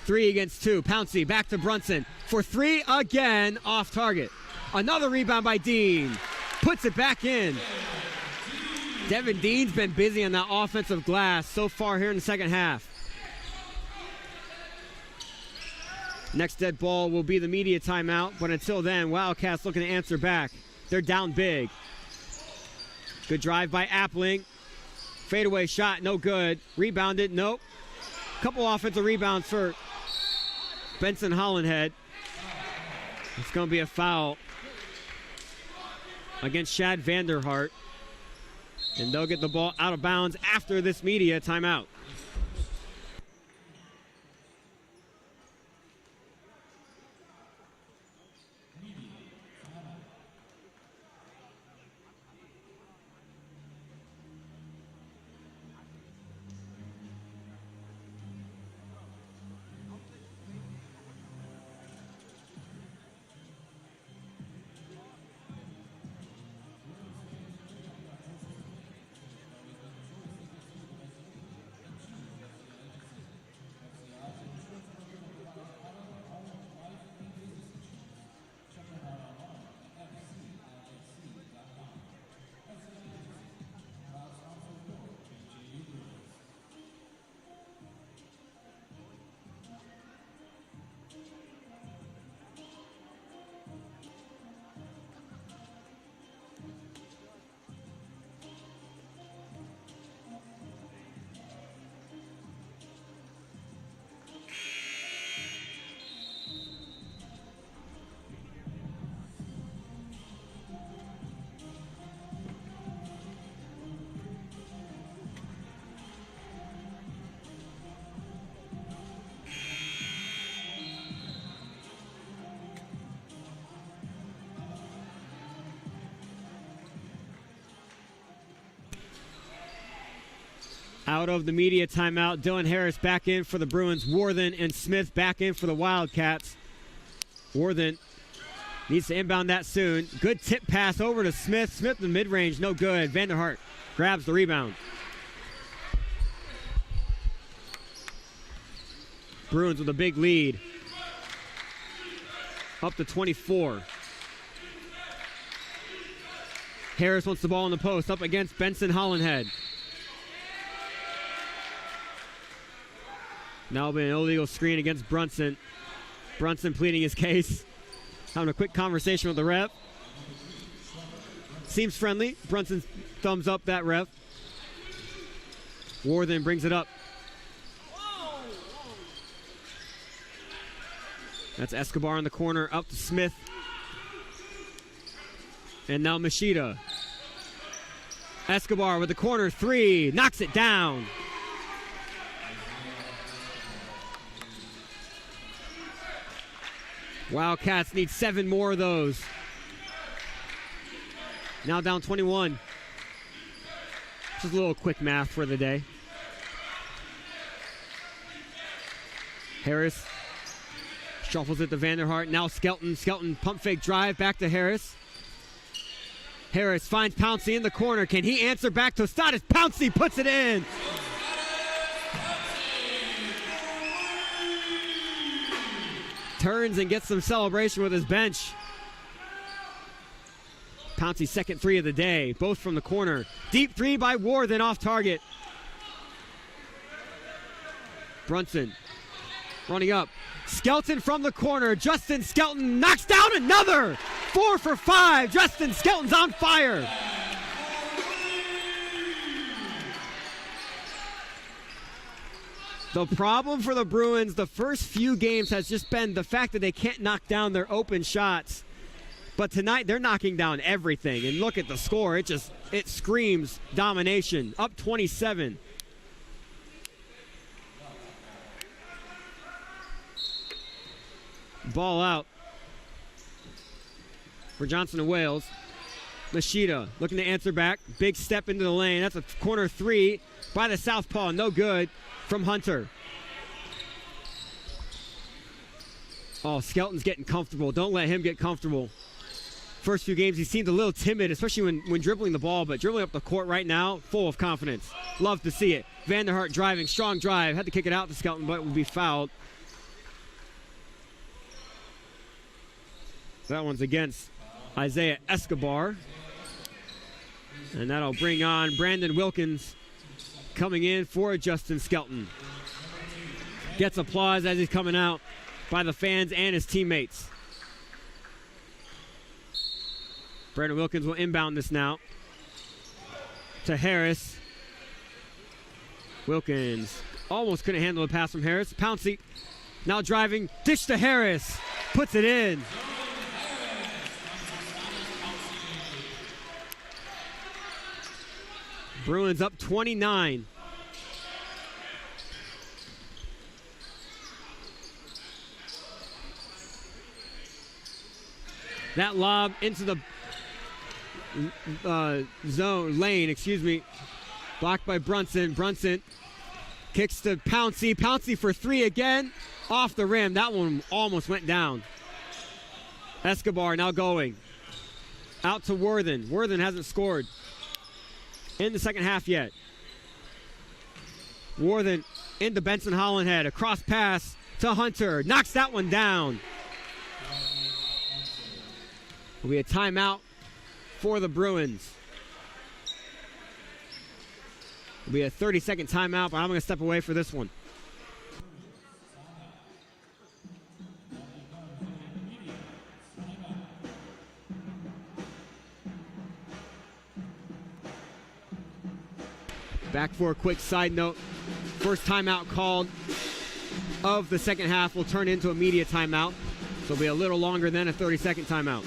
3 against 2. Pouncey back to Brunson for 3 again, off target. Another rebound by Dean. Puts it back in. Devin Dean's been busy on that offensive glass so far here in the second half. Next dead ball will be the media timeout, but until then, Wildcats looking to answer back. They're down big. Good drive by Appling. Fadeaway shot, no good. Rebounded, nope. Couple offensive rebounds for Benson Hollenhead. It's going to be a foul against Shad Vanderhart. And they'll get the ball out of bounds after this media timeout. Out of the media timeout, Dylan Harris back in for the Bruins. Worthen and Smith back in for the Wildcats. Worthen needs to inbound that soon. Good tip pass over to Smith. Smith in the mid-range, no good. Vanderhart grabs the rebound. Bruins with a big lead. Up to 24. Harris wants the ball in the post, up against Benson Hollenhead. Now been an illegal screen against Brunson. Brunson pleading his case. Having a quick conversation with the ref. Seems friendly. Brunson thumbs up that ref. Worthen brings it up. That's Escobar in the corner, up to Smith. And now Machida. Escobar with the corner three, knocks it down. Wildcats need 7 more of those. Now down 21. Just a little quick math for the day. Harris shuffles it to Vanderhart. Now Skelton. Skelton pump fake drive back to Harris. Harris finds Pouncey in the corner. Can he answer back to Status? Pouncey puts it in. Turns and gets some celebration with his bench. Pouncey's second 3 of the day, both from the corner. Deep 3 by Worthen off target. Brunson running up. Skelton from the corner. Justin Skelton knocks down another. 4 for 5. Justin Skelton's on fire. The problem for the Bruins the first few games has just been the fact that they can't knock down their open shots. But tonight they're knocking down everything. And look at the score. It screams domination. Up 27. Ball out. for Johnson and Wales. Machida looking to answer back. Big step into the lane. That's a corner three by the southpaw. No good from Hunter. Oh, Skelton's getting comfortable. Don't let him get comfortable. First few games, he seemed a little timid, especially when dribbling the ball, but dribbling up the court right now, full of confidence. Love to see it. Vanderhart driving, strong drive. Had to kick it out to Skelton, but it would be fouled. That one's against Isaiah Escobar. And that'll bring on Brandon Wilkins coming in for Justin Skelton. Gets applause as he's coming out by the fans and his teammates. Brandon Wilkins will inbound this now to Harris. Wilkins almost couldn't handle the pass from Harris. Pouncey now driving, dish to Harris, puts it in. Bruins up 29. That lob into the lane, blocked by Brunson. Brunson kicks to Pouncey. Pouncey for three again, off the rim. That one almost went down. Escobar now going out to Worthen. Worthen hasn't scored in the second half yet. Worthen into Benson Hollenhead. A cross pass to Hunter. Knocks that one down. Will be a timeout for the Bruins. Will be a 30-second timeout, but I'm going to step away for this one. Back for a quick side note. First timeout called of the second half will turn into a media timeout. So it'll be a little longer than a 30-second timeout.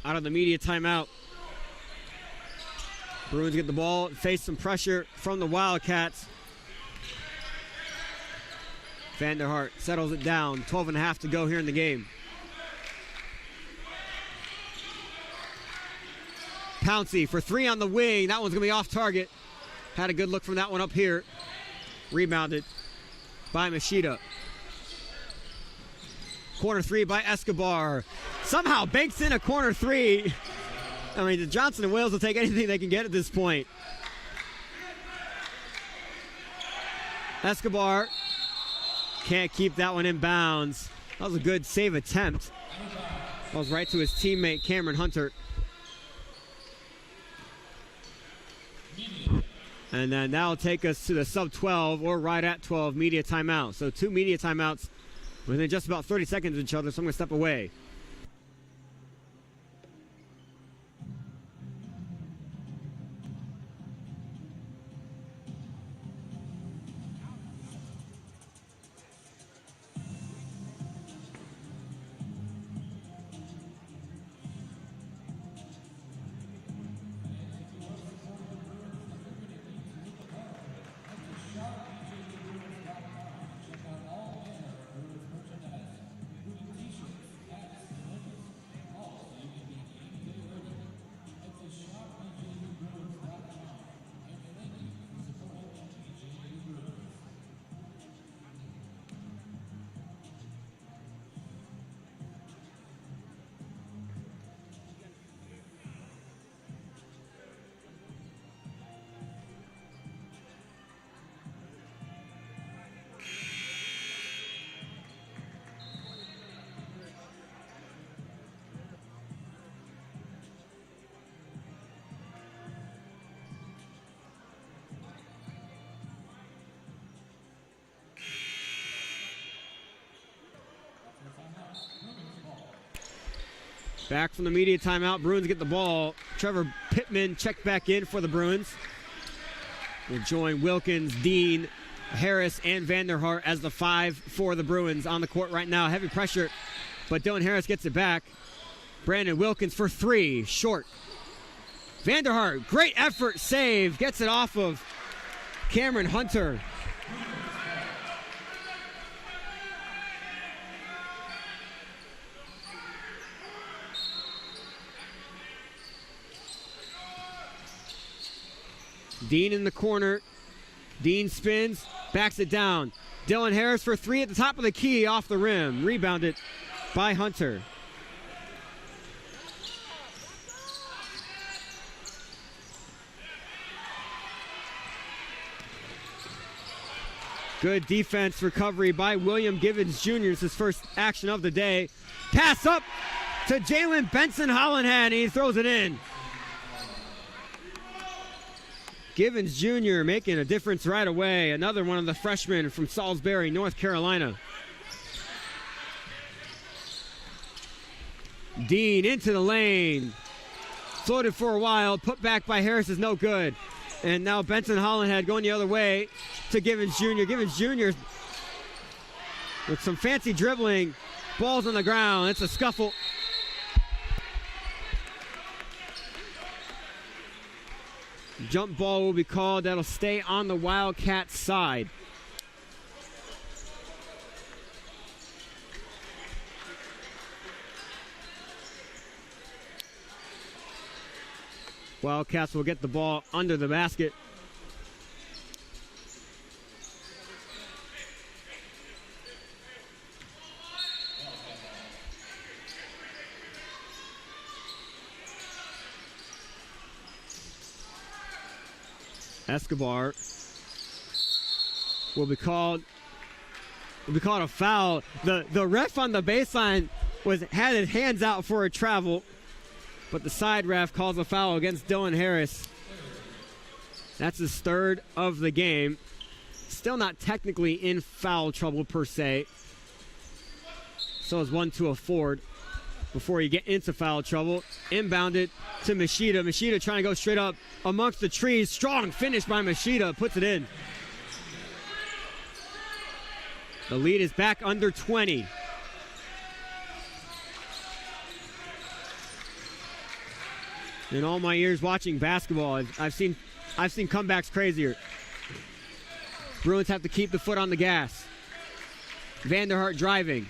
Out of the media timeout. Bruins get the ball, face some pressure from the Wildcats. Vanderhart settles it down. 12 and a half to go here in the game. Pouncey for three on the wing. That one's going to be off target. Had a good look from that one up here. Rebounded by Machida. Corner three by Escobar. Somehow banks in a corner three. I mean, the Johnson and Wales will take anything they can get at this point. Escobar can't keep that one in bounds. That was a good save attempt. That was right to his teammate, Cameron Hunter. And then that'll take us to the sub-12 or right at 12 media timeout. So two media timeouts within just about 30 seconds of each other, so I'm going to step away. Back from the media timeout. Bruins get the ball. Trevor Pittman checked back in for the Bruins. Will join Wilkins, Dean, Harris, and Vanderhart as the 5 for the Bruins on the court right now. Heavy pressure, but Dylan Harris gets it back. Brandon Wilkins for 3, short. Vanderhart, great effort, save, gets it off of Cameron Hunter. Dean in the corner. Dean spins, backs it down. Dylan Harris for 3 at the top of the key, off the rim. Rebounded by Hunter. Good defense recovery by William Givens Jr. It's his first action of the day. Pass up to Jalen Benson-Hollenhad, and he throws it in. Givens Jr. making a difference right away. Another one of the freshmen from Salisbury, North Carolina. Dean into the lane. Floated for a while. Put back by Harris is no good. And now Benson-Hollenhad going the other way to Givens Jr. Givens Jr. with some fancy dribbling. Ball's on the ground. It's a scuffle. Jump ball will be called. That'll stay on the Wildcats side. Wildcats will get the ball under the basket. Escobar will be called a foul. The ref on the baseline had his hands out for a travel, but the side ref calls a foul against Dylan Harris. That's his 3rd of the game. Still not technically in foul trouble per se. So it's 1 to afford before you get into foul trouble. Inbounded to Machida. Machida trying to go straight up amongst the trees. Strong finish by Machida. Puts it in. The lead is back under 20. In all my years watching basketball, I've seen comebacks crazier. Bruins have to keep the foot on the gas. Vanderhart driving.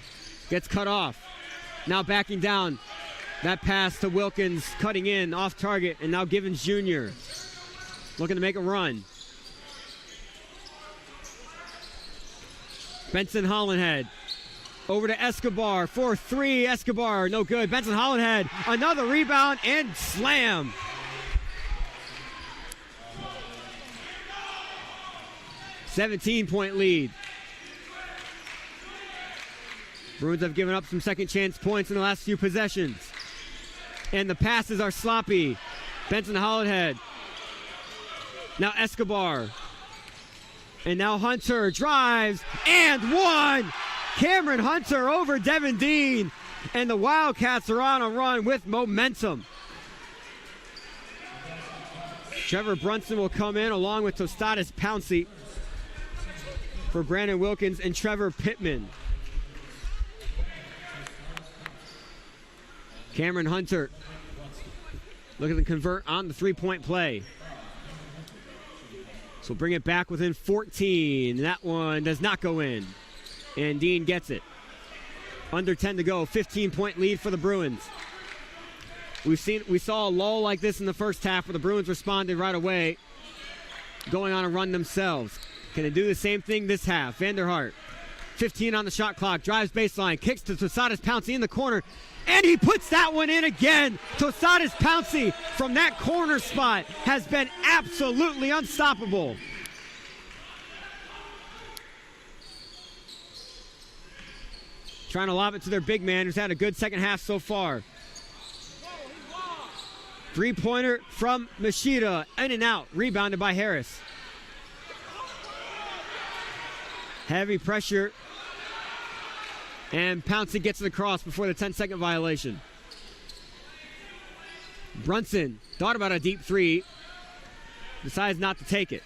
Gets cut off. Now backing down. That pass to Wilkins, cutting in, off target, and now Givens Jr. looking to make a run. Benson-Hollenhad over to Escobar for 3. Escobar, no good. Benson-Hollenhad, another rebound and slam. $17-point lead. Bruins have given up some second chance points in the last few possessions. And the passes are sloppy. Benson-Hollenhad. Now Escobar. And now Hunter drives and 1. Cameron Hunter over Devin Dean. And the Wildcats are on a run with momentum. Trevor Brunson will come in along with Tostatis Pouncey for Brandon Wilkins and Trevor Pittman. Cameron Hunter looking to convert on the 3-point play. So bring it back within 14. That one does not go in. And Dean gets it. Under 10 to go. 15-point lead for the Bruins. We saw a lull like this in the first half where the Bruins responded right away, going on a run themselves. Can they do the same thing this half? Vanderhart, 15 on the shot clock, drives baseline, kicks to Tostatis Pouncey in the corner, and he puts that one in again. Tostatis Pouncey from that corner spot has been absolutely unstoppable. Trying to lob it to their big man who's had a good second half so far. 3-pointer from Machida, in and out, rebounded by Harris. Heavy pressure. And Pouncey gets to the cross before the 10-second violation. Brunson thought about a deep three, decides not to take it.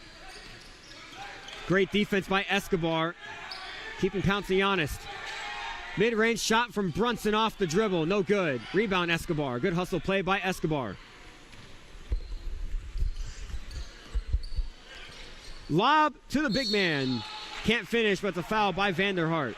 Great defense by Escobar, keeping Pouncey honest. Mid-range shot from Brunson off the dribble, no good. Rebound Escobar, good hustle play by Escobar. Lob to the big man. Can't finish, but it's a foul by Vanderhart.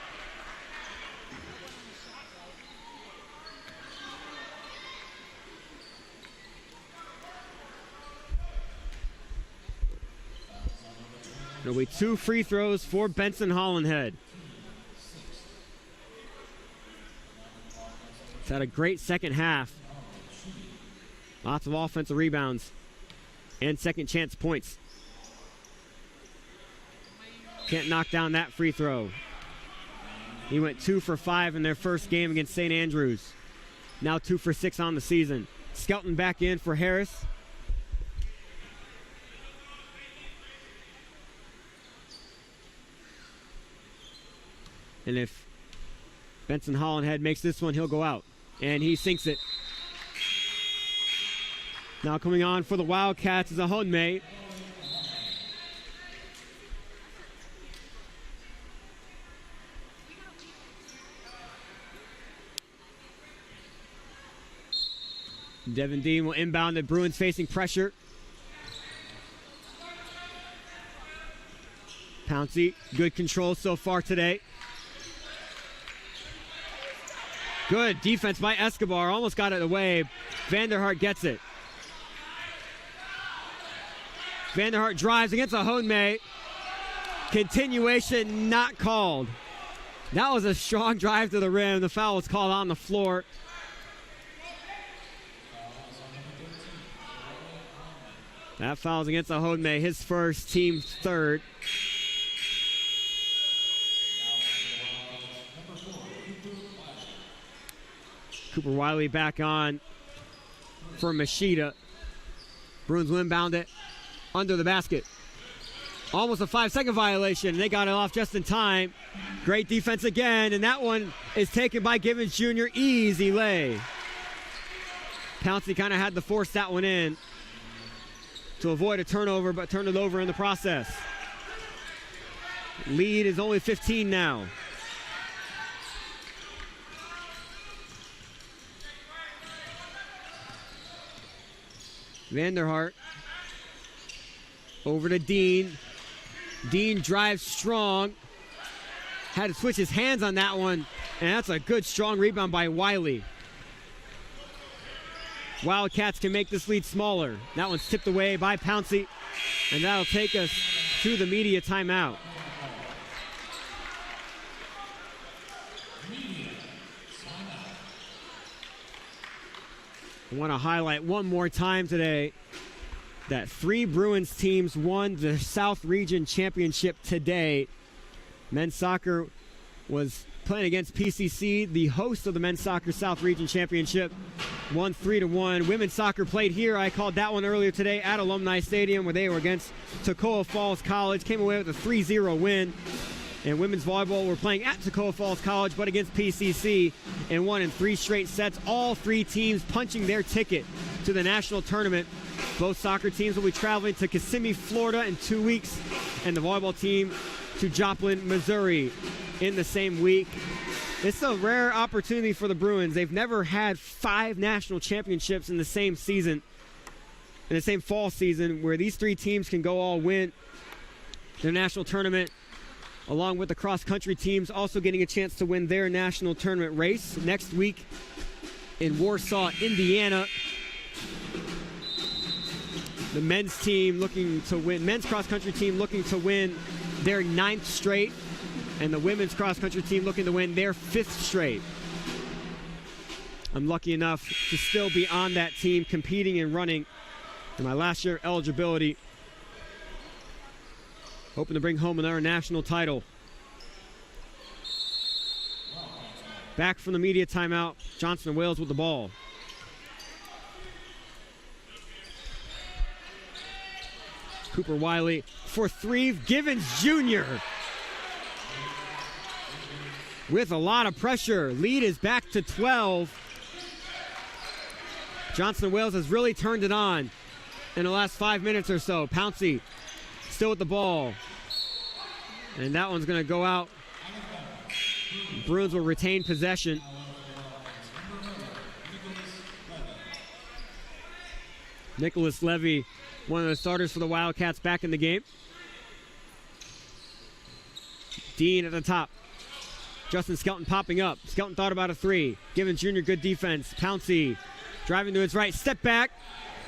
There'll be 2 free throws for Benson Hollenhead. It's had a great second half. Lots of offensive rebounds and second chance points. Can't knock down that free throw. He went 2 for 5 in their first game against St. Andrews. Now 2 for 6 on the season. Skelton back in for Harris. And if Benson Hollenhead makes this one, he'll go out. And he sinks it. Now coming on for the Wildcats is a Honmei. Devin Dean will inbound. The Bruins facing pressure. Pouncey, good control so far today. Good defense by Escobar. Almost got it away. Vanderhart gets it. Vanderhart drives against a Honmei. Continuation not called. That was a strong drive to the rim. The foul was called on the floor. That foul's against a Honmei, his first, team's third. Cooper Wiley back on for Machida. Bruins will inbound it under the basket. Almost a 5-second violation. They got it off just in time. Great defense again, and that one is taken by Givens Jr. Easy lay. Pouncey kind of had to force that one in to avoid a turnover, but turned it over in the process. Lead is only 15 now. Vanderhart over to Dean. Dean drives strong. Had to switch his hands on that one, and that's a good, strong rebound by Wiley. Wildcats can make this lead smaller. That one's tipped away by Pouncey, and that'll take us to the media timeout. I want to highlight one more time today that 3 Bruins teams won the South Region Championship today. Men's soccer was playing against PCC, the host of the Men's Soccer South Region Championship, won 3-1. Women's soccer played here. I called that one earlier today at Alumni Stadium, where they were against Toccoa Falls College. Came away with a 3-0 win. And women's volleyball were playing at Toccoa Falls College, but against PCC, and won in 3 straight sets. All 3 teams punching their ticket to the national tournament. Both soccer teams will be traveling to Kissimmee, Florida in 2 weeks, and the volleyball team to Joplin, Missouri in the same week. It's a rare opportunity for the Bruins. They've never had 5 national championships in the same season, in the same fall season, where these 3 teams can go all win their national tournament, along with the cross-country teams also getting a chance to win their national tournament race next week in Warsaw, Indiana. The men's team looking to win, men's cross-country team looking to win their 9th straight, and the women's cross-country team looking to win their 5th straight. I'm lucky enough to still be on that team, competing and running in my last year of eligibility, hoping to bring home another national title. Back from the media timeout, Johnson and Wales with the ball. Cooper Wiley for 3, Givens Jr. with a lot of pressure. Lead is back to 12. Johnson Wales has really turned it on in the last 5 minutes or so. Pouncey still with the ball. And that one's going to go out. Bruins will retain possession. Nicholas Levy, one of the starters for the Wildcats, back in the game. Dean at the top. Justin Skelton popping up. Skelton thought about a three. Givens Jr. good defense. Pouncey driving to his right. Step back.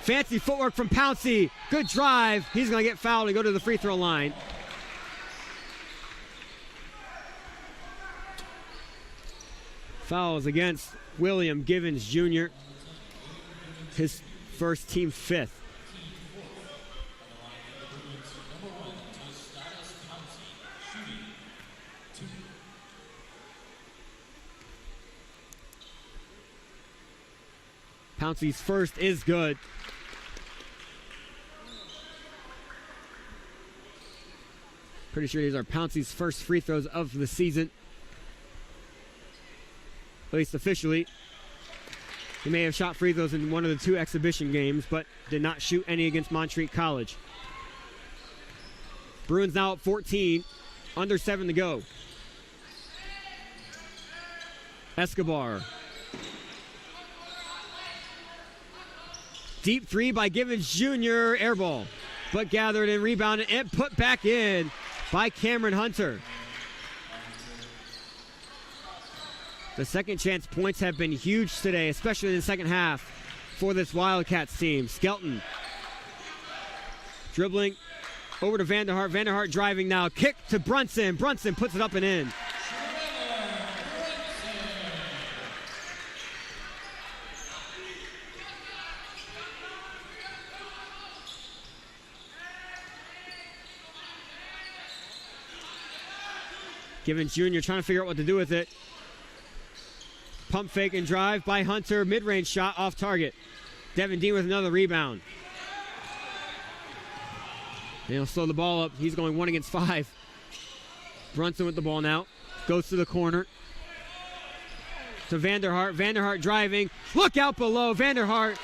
Fancy footwork from Pouncey. Good drive. He's going to get fouled and go to the free throw line. Fouls against William Givens Jr. His first, team fifth. Pouncey's first is good. Pretty sure these are Pouncey's first free throws of the season. At least officially. He may have shot free throws in one of the two exhibition games, but did not shoot any against Montreat College. Bruins now up 14, under 7 to go. Escobar. Deep three by Givens Jr., air ball, but gathered and rebounded and put back in by Cameron Hunter. The second chance points have been huge today, especially in the second half for this Wildcats team. Skelton dribbling over to Vanderhart. Vanderhart driving now. Kick to Brunson. Brunson puts it up and in. Givens Jr. trying to figure out what to do with it. Pump fake and drive by Hunter. Mid-range shot off target. Devin Dean with another rebound. And he'll slow the ball up. He's going 1 against 5. Brunson with the ball now. Goes to the corner. To Vanderhart. Vanderhart driving. Look out below. Vanderhart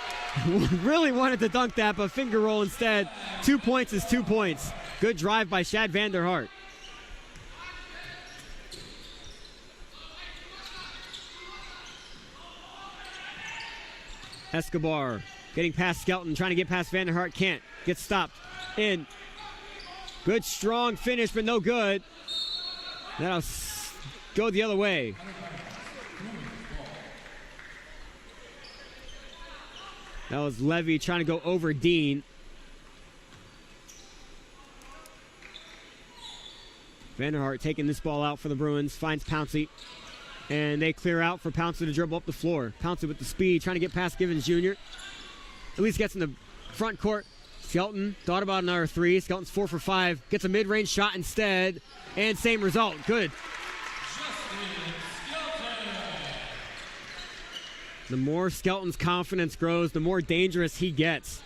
really wanted to dunk that, but finger roll instead. 2 points is 2 points. Good drive by Shad Vanderhart. Escobar getting past Skelton, trying to get past Vanderhart, can't. Gets stopped. In. Good, strong finish, but no good. That'll go the other way. That was Levy trying to go over Dean. Vanderhart taking this ball out for the Bruins, finds Pouncey. And they clear out for Pouncey to dribble up the floor. Pouncey with the speed, trying to get past Givens Jr. At least gets in the front court. Skelton thought about another three. Skelton's 4 for 5. Gets a mid-range shot instead. And same result. Good. The more Skelton's confidence grows, the more dangerous he gets.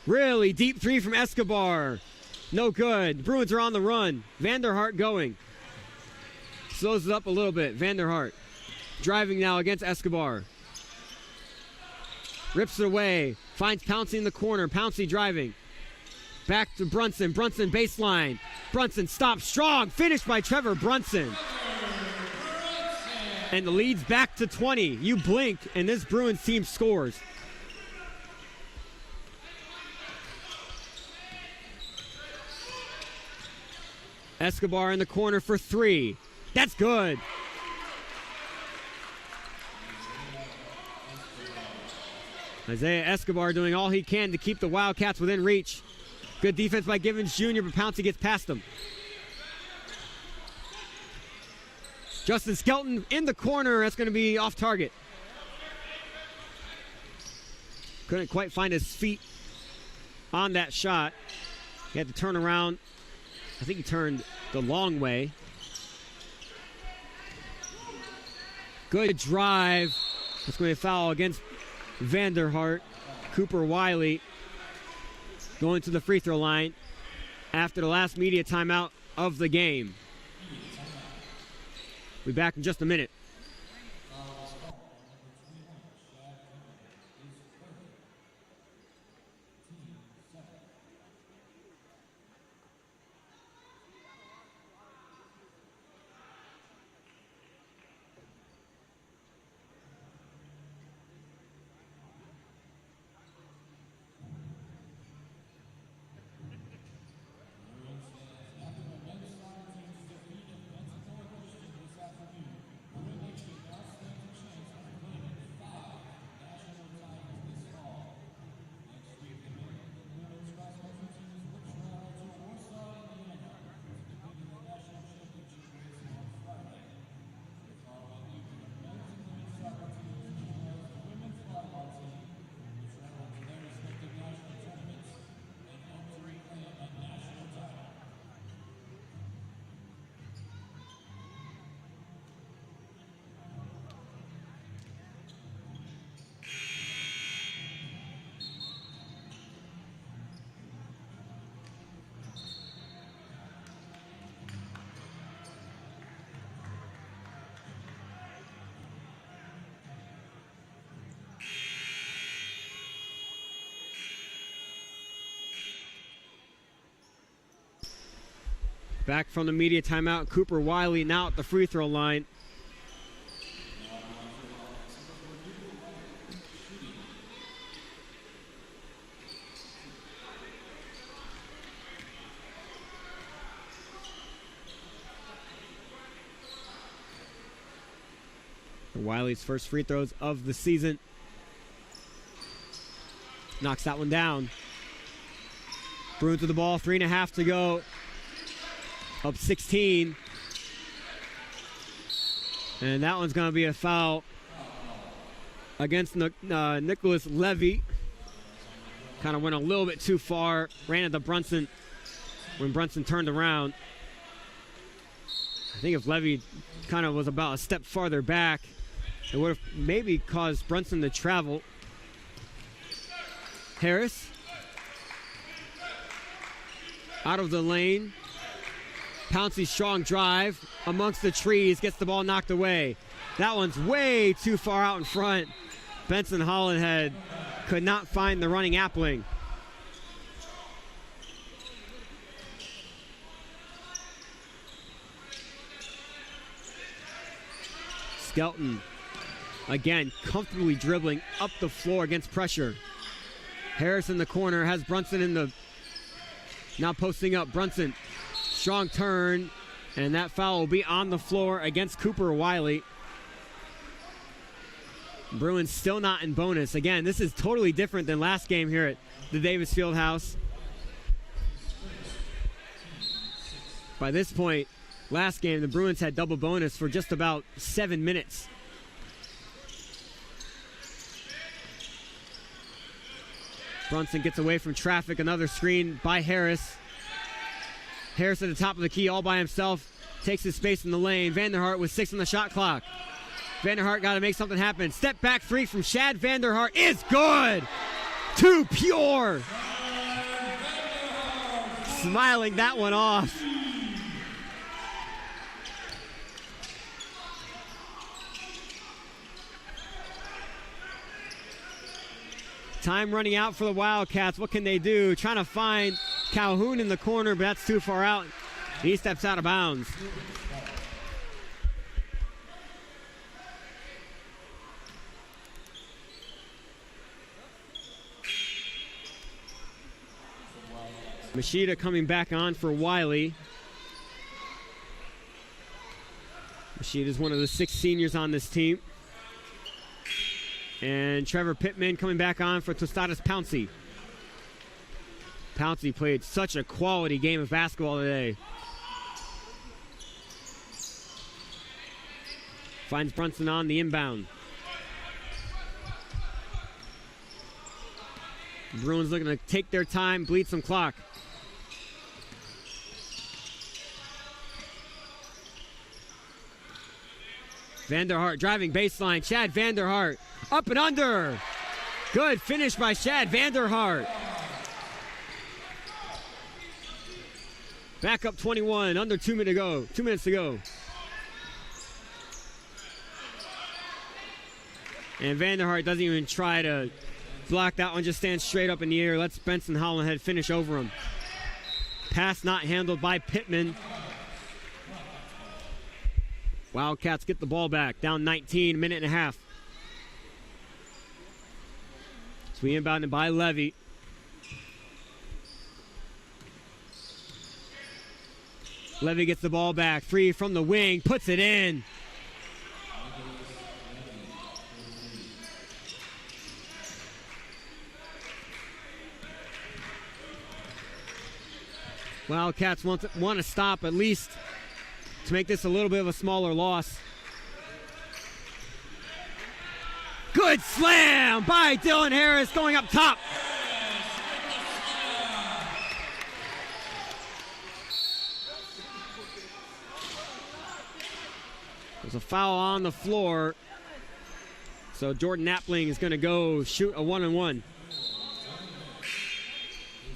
Really deep three from Escobar. No good. Bruins are on the run. Vanderhart going. Slows it up a little bit. Vanderhart driving now against Escobar. Rips it away. Finds Pouncey in the corner. Pouncey driving. Back to Brunson. Brunson baseline. Brunson stops strong. Finished by Trevor Brunson. And the lead's back to 20. You blink and this Bruins team scores. Escobar in the corner for 3. That's good. Isaiah Escobar doing all he can to keep the Wildcats within reach. Good defense by Givens Jr., but Pouncey gets past him. Justin Skelton in the corner. That's going to be off target. Couldn't quite find his feet on that shot. He had to turn around. I think he turned the long way. Good drive. That's going to be a foul against Vanderhart. Cooper Wiley going to the free throw line after the last media timeout of the game. We'll be back in just a minute. Back from the media timeout, Cooper Wiley now at the free throw line. Wiley's first free throws of the season. Knocks that one down. Bruins with the ball, 3.5 to go. Up 16. And that one's going to be a foul against Nicholas Levy. Kind of went a little bit too far. Ran into Brunson when Brunson turned around. I think if Levy kind of was about a step farther back, it would have maybe caused Brunson to travel. Harris. Out of the lane. Pouncey's strong drive amongst the trees, gets the ball knocked away. That one's way too far out in front. Benson Hollenhead could not find the running Appling. Skelton, again, comfortably dribbling up the floor against pressure. Harris in the corner, has Brunson in the, now posting up. Brunson, strong turn, and that foul will be on the floor against Cooper Wiley. Bruins still not in bonus. Again, this is totally different than last game here at the Davis Fieldhouse. By this point, last game, the Bruins had double bonus for just about 7 minutes. Brunson gets away from traffic. Another screen by Harris. Harris at the top of the key all by himself. Takes his space in the lane. Vanderhart with 6 on the shot clock. Vanderhart got to make something happen. Step back three from Shad Vanderhart is good. Too pure. Smiling that one off. Time running out for the Wildcats. What can they do? Trying to find Calhoun in the corner, but that's too far out. He steps out of bounds. Machida coming back on for Wiley. Machida is one of the 6 seniors on this team. And Trevor Pittman coming back on for Tostadas Pouncey. Pouncey played such a quality game of basketball today. Finds Brunson on the inbound. Bruins looking to take their time, bleed some clock. Vanderhart driving baseline. Shad Vanderhart up and under. Good finish by Shad Vanderhart. Back up 21, under 2 minutes to go. And Vanderhart doesn't even try to block that one, just stands straight up in the air. Lets Benson Hollenhead finish over him. Pass not handled by Pittman. Wildcats get the ball back. Down 19, minute and a half. So we inbound it by Levy. Levy gets the ball back. Free from the wing. Puts it in. Wildcats want to stop at least to make this a little bit of a smaller loss. Good slam by Dylan Harris going up top. There's a foul on the floor. So Jordan Appling is going to go shoot a 1-on-1.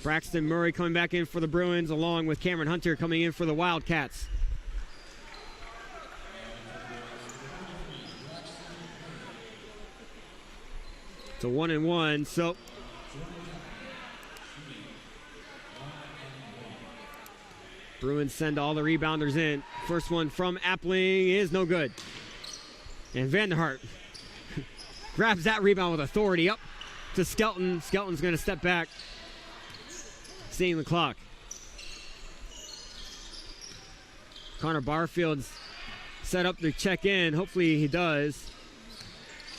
Braxton Murray coming back in for the Bruins, along with Cameron Hunter coming in for the Wildcats. It's a 1-on-1, so Bruins send all the rebounders in. First one from Appling is no good. And Vanderhart grabs that rebound with authority up to Skelton. Skelton's going to step back, seeing the clock. Connor Barfield's set up to check in. Hopefully he does.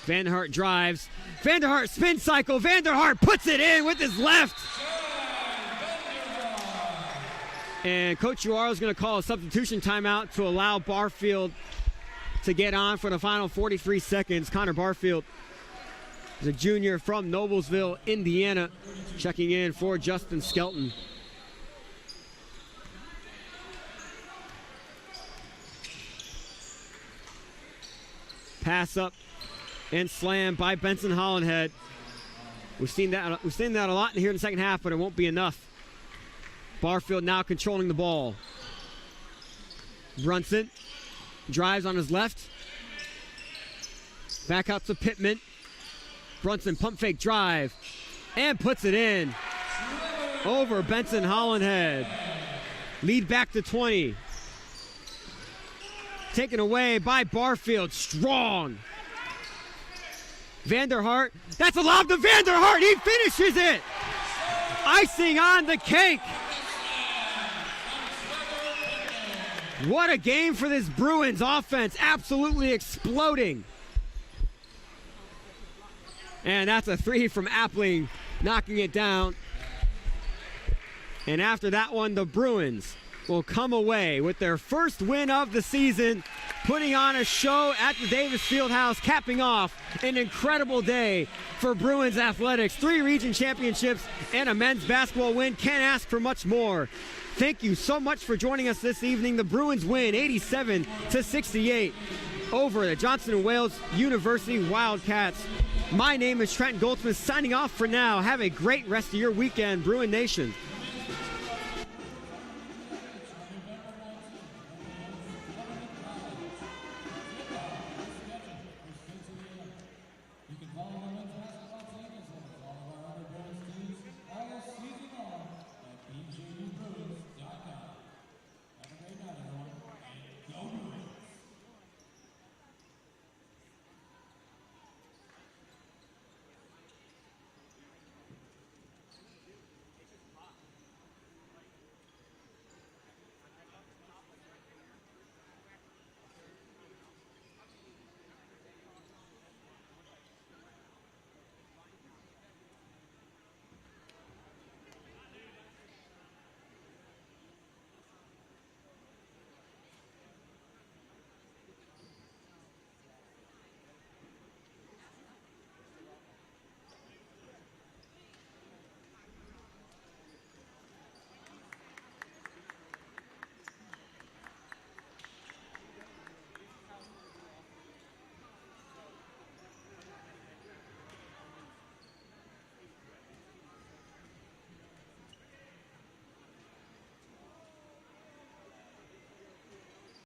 Vanderhart drives. Vanderhart spin cycle. Vanderhart puts it in with his left. And Coach Uaro is going to call a substitution timeout to allow Barfield to get on for the final 43 seconds. Connor Barfield is a junior from Noblesville, Indiana, checking in for Justin Skelton. Pass up and slam by Benson Hollenhead. We've seen that a lot here in the second half, but it won't be enough. Barfield now controlling the ball. Brunson drives on his left. Back out to Pittman. Brunson pump fake drive and puts it in over Benson Hollenhead. Lead back to 20. Taken away by Barfield. Strong. Vanderhart. That's a lob to Vanderhart. He finishes it. Icing on the cake. What a game for this Bruins offense. Absolutely exploding. And that's a three from Appling, knocking it down. And after that one, the Bruins will come away with their first win of the season, putting on a show at the Davis Fieldhouse, capping off an incredible day for Bruins athletics. 3 region championships and a men's basketball win. Can't ask for much more. Thank you so much for joining us this evening. The Bruins win 87-68 over the Johnson & Wales University Wildcats. My name is Trent Goldsmith, signing off for now. Have a great rest of your weekend, Bruin Nation.